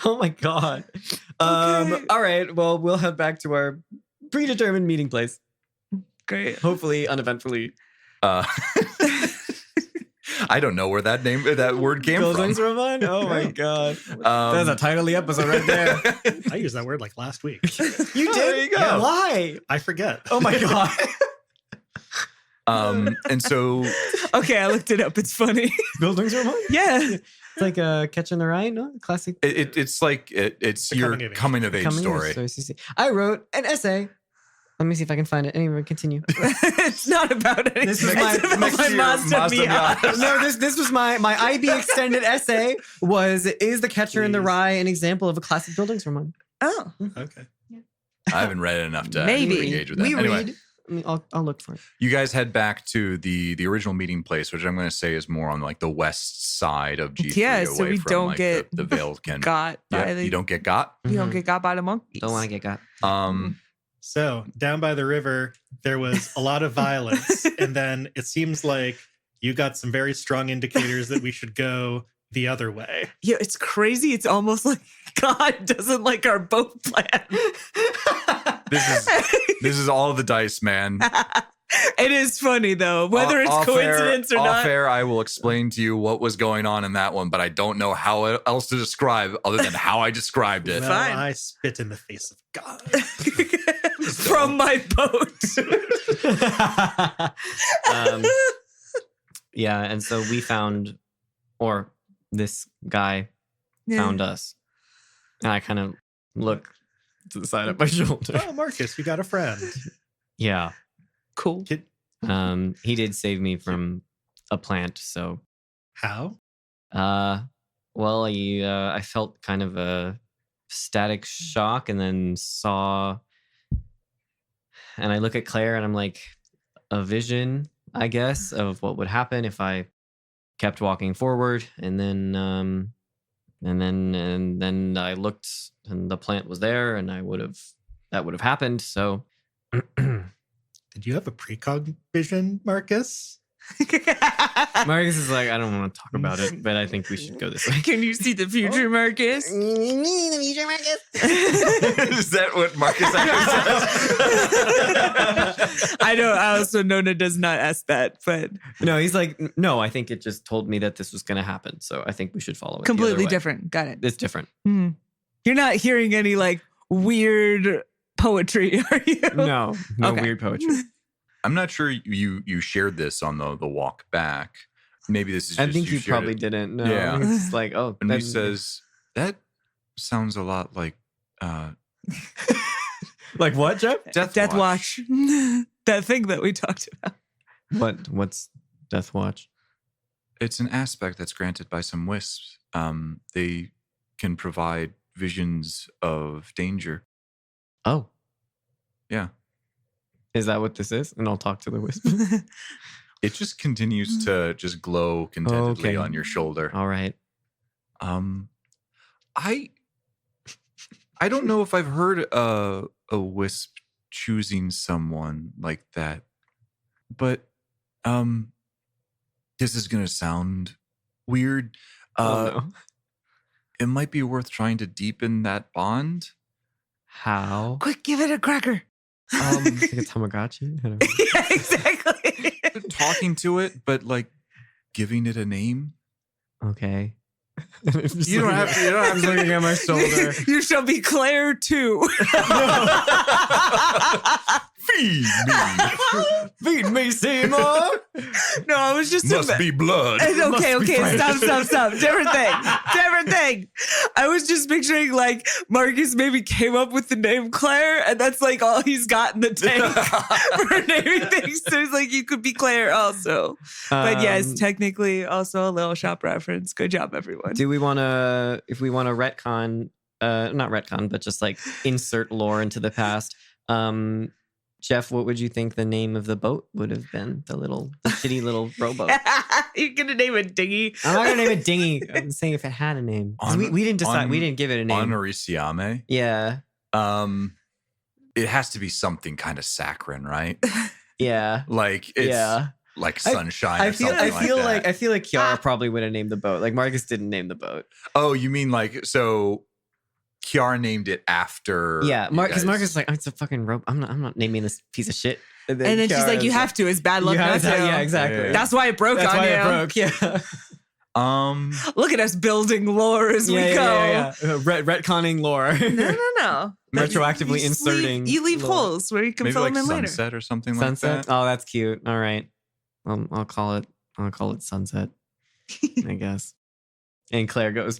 Oh my God. Okay. All right. Well, we'll head back to our predetermined meeting place. Great. Hopefully uneventfully. I don't know where that word came from. Bildungsroman? Oh my God. Um, That's a title of the episode right there. I used that word like last week. You did? There you go. Yeah, why? I forget. Oh my God. And so Okay, I looked it up. It's funny. Bildungsroman? Yeah. It's like a Catch in the Rye, no? Classic. it's like it's The your coming of age. coming of age Coming story. years, so CC. I wrote an essay. Let me see if I can find it. Anyway, continue. It's not about anything. This is It's my- about next my to your Mazda Mazda Miata. Miata. No, this was my IB extended essay was, is The Catcher in the Please. Rye an example of a classic Bildungsroman? Oh. Okay. I haven't read it enough to Maybe. engage with that. We Anyway, read. I mean, I'll look for it. you guys head back to the original meeting place, which I'm going to say is more on like the west side of G3. Yeah, away so we from, don't like, get the veiled can. Got by Yeah, the, you don't get got. you don't get got by the monkeys. Don't want to get got. So down by the river, there was a lot of violence. And then it seems like you got some very strong indicators that we should go the other way. Yeah, it's crazy. It's almost like God doesn't like our boat plan. This is all the dice, man. It is funny though, whether it's Off air- coincidence or off not. air, I will explain to you what was going on in that one, but I don't know how else to describe other than how I described it. Well, Fine. I spit in the face of God. From my boat. Yeah, and so we found, or this guy Yeah. found us. And I kind of look to the side of my shoulder. Oh, Marcus, you got a friend. Yeah. Cool. Kid- He did save me from a plant, so How? well, I felt kind of a static shock and then saw, and I look at Claire and I'm like, a vision, I guess, of what would happen if I kept walking forward. And then I looked and the plant was there and I would have that would have happened. So Did you have a precog vision, Marcus? Marcus is like, I don't want to talk about it, but I think we should go this way. Can you see the future, Marcus? Is that what Marcus actually says? I know. Also, Nona does not ask that, but No, he's like, no, I think it just told me that this was going to happen. So I think we should follow it. the completely other way. different. Got it. It's different. Mhm. You're not hearing any like weird poetry, are you? No Okay. weird poetry. I'm not sure you shared this on the walk back. Maybe this is just I think you shared probably it. didn't. No, Yeah. it's like, oh, And he that's- says, that sounds a lot like like what, Jeff? Death Watch. That thing that we talked about. What's Death Watch? It's an aspect that's granted by some wisps. They can provide visions of danger. Oh, Yeah. is that what this is? And I'll talk to the wisp. It just continues to just glow contentedly Okay. on your shoulder. All right. I don't know if I've heard a wisp choosing someone like that, but this is gonna sound weird. No. It might be worth trying to deepen that bond. How? Quick, give it a cracker. Like a Tamagotchi? I don't know. Yeah, exactly. Talking to it, but like giving it a name. Okay. You don't have to. You don't have to. looking at my shoulder. You shall be Claire too. Feed me. Feed me, Seymour. No, I was just Must be blood. Okay. Stop. Different thing. I was just picturing like Marcus maybe came up with the name Claire, and that's like all he's got in the tank for naming things. So he's like, you could be Claire also. But yes, technically also a little shop reference. Good job, everyone. Do we want to, if we want to retcon, not retcon, but just like insert lore into the past? Jeff, what would you think the name of the boat would have been? The shitty little rowboat. You're gonna name it Dingy. I'm not gonna name it Dingy. I'm saying if it had a name. 'Cause we didn't decide. We didn't give it a name. Honorisiame. Yeah. It has to be something kind of saccharine, right? Yeah. Like it's Yeah. like sunshine. I or feel something like that. I feel like Kiara probably would have named the boat. Like Marcus didn't name the boat. Oh, you mean like so? Kiara named it after. Yeah, you because guys- Marcus is like, oh, it's a fucking rope. I'm not naming this piece of shit. And then she's like, you have to. It's bad luck. You have not to. to. Yeah, exactly. Yeah. That's why it broke That's on why you. it broke. Yeah. Look at us building lore as we go. Yeah. Retconning lore. No. Retroactively You just inserting you leave lore. holes where you can maybe fill like them in later. sunset or something Sunset. like that. Oh, that's cute. All right. I'll call it sunset. I guess. And Claire goes.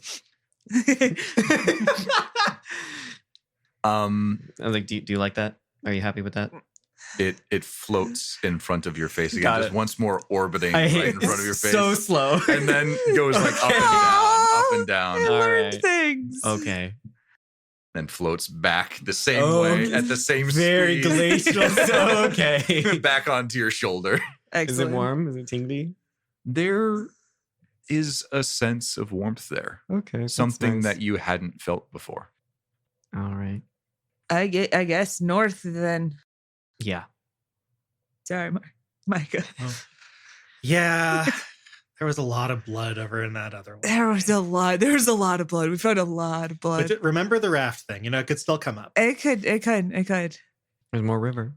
I was like, do you like that? Are you happy with that? It floats in front of your face again, Got just it. once more orbiting I right hate in front of your face, so slow. and then goes like up and down, up and down, I All learned right. things. Okay. then floats back the same Oh, way at the same Very speed. glacial. So okay. back onto your shoulder. Excellent. Is it warm? Is it tingly? There is a sense of warmth there, Okay. something that you hadn't felt before. All right. I guess north then. Yeah. Sorry, Micah. Yeah. There was a lot of blood over in that other one. There was a lot. There's a lot of blood. We found a lot of blood. But remember the raft thing. It could still come up. It could. There's more river.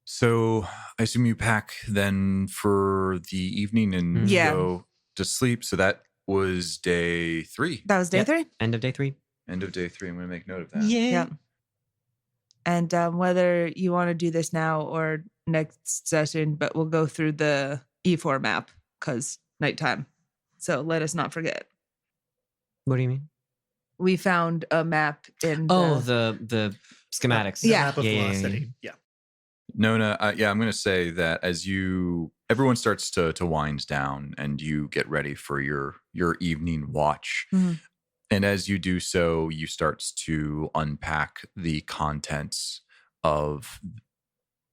So I assume you pack then for the evening and Yeah. go to sleep. So that was day 3. That was day Yep. 3. End of day 3. End of day 3. I'm going to make note of that. Yeah. And whether you want to do this now or next session, but we'll go through the E4 map because nighttime. So let us not forget. What do you mean? We found a map in. The schematics. Yeah. Map of Yeah, yeah, yeah. velocity. Yeah. Nona, I'm going to say that as everyone starts to wind down and you get ready for your evening watch. Mhm. And as you do so, you start to unpack the contents of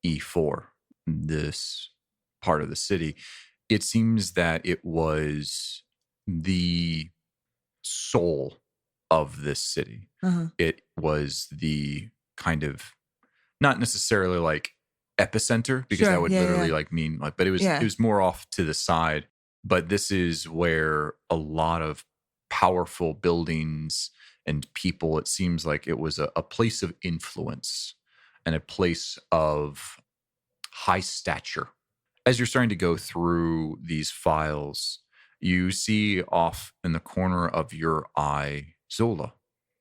E4, this part of the city. It seems that it was the soul of this city. Uh-huh. It was the kind of not necessarily like epicenter, because Sure, that would yeah, literally yeah. like mean like, but it Yeah. was more off to the side. But this is where a lot of powerful buildings and people, it seems like it was a place of influence and a place of high stature. As you're starting to go through these files, you see off in the corner of your eye Zola,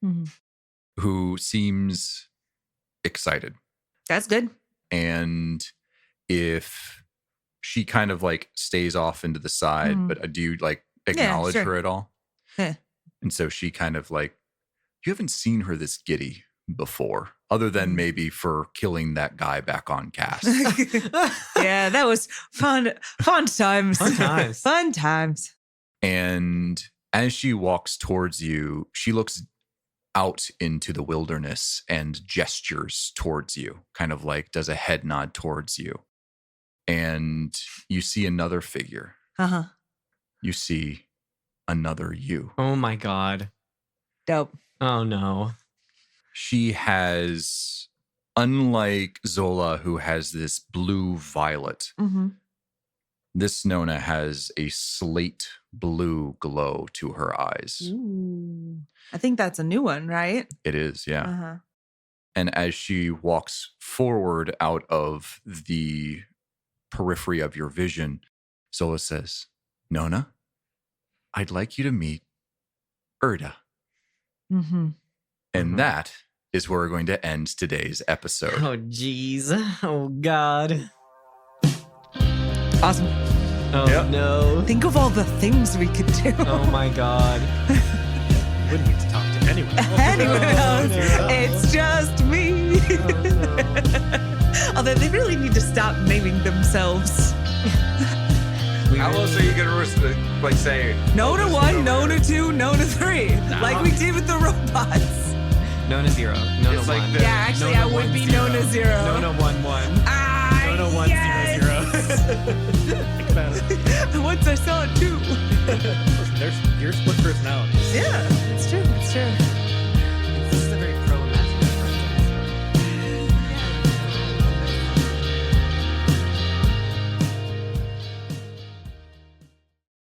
Mhm. who seems excited. That's good. And if she kind of like stays off into the side, Mhm. but do you like acknowledge sure. her at all? Yeah. And so she kind of like, you haven't seen her this giddy before, other than maybe for killing that guy back on cast. Yeah, that was fun. Fun times. Fun times. Fun times. And as she walks towards you, she looks out into the wilderness and gestures towards you, kind of like does a head nod towards you. And you see another figure. Uh-huh. You see another you. Oh my God. Dope. Oh no. She has, unlike Zola, who has this blue violet, Mm-hmm. this Nona has a slate blue glow to her eyes. Ooh. I think that's a new one, right? It is, yeah. Uh-huh. And as she walks forward out of the periphery of your vision, Zola says, Nona, I'd like you to meet Erda. Mm-hmm. And that is where we're going to end today's episode. Oh jeez. Oh God. Awesome. Oh Yep. no. Think of all the things we could do. Oh my God. Wouldn't need to talk to anyone else. Anyone else? no. It's just me. Although they really need to stop naming themselves. How else are you going to like say Nona 1, Nona 2, Nona 3. Like we did with the robots. Nona 0. Nona It's 1. like the- Yeah, actually, I would be Nona 0. Nona 1 1. Nona 1 0 0. Think about it. Once I saw it too. Listen, there's your split personalities. Yeah, it's true. It's true.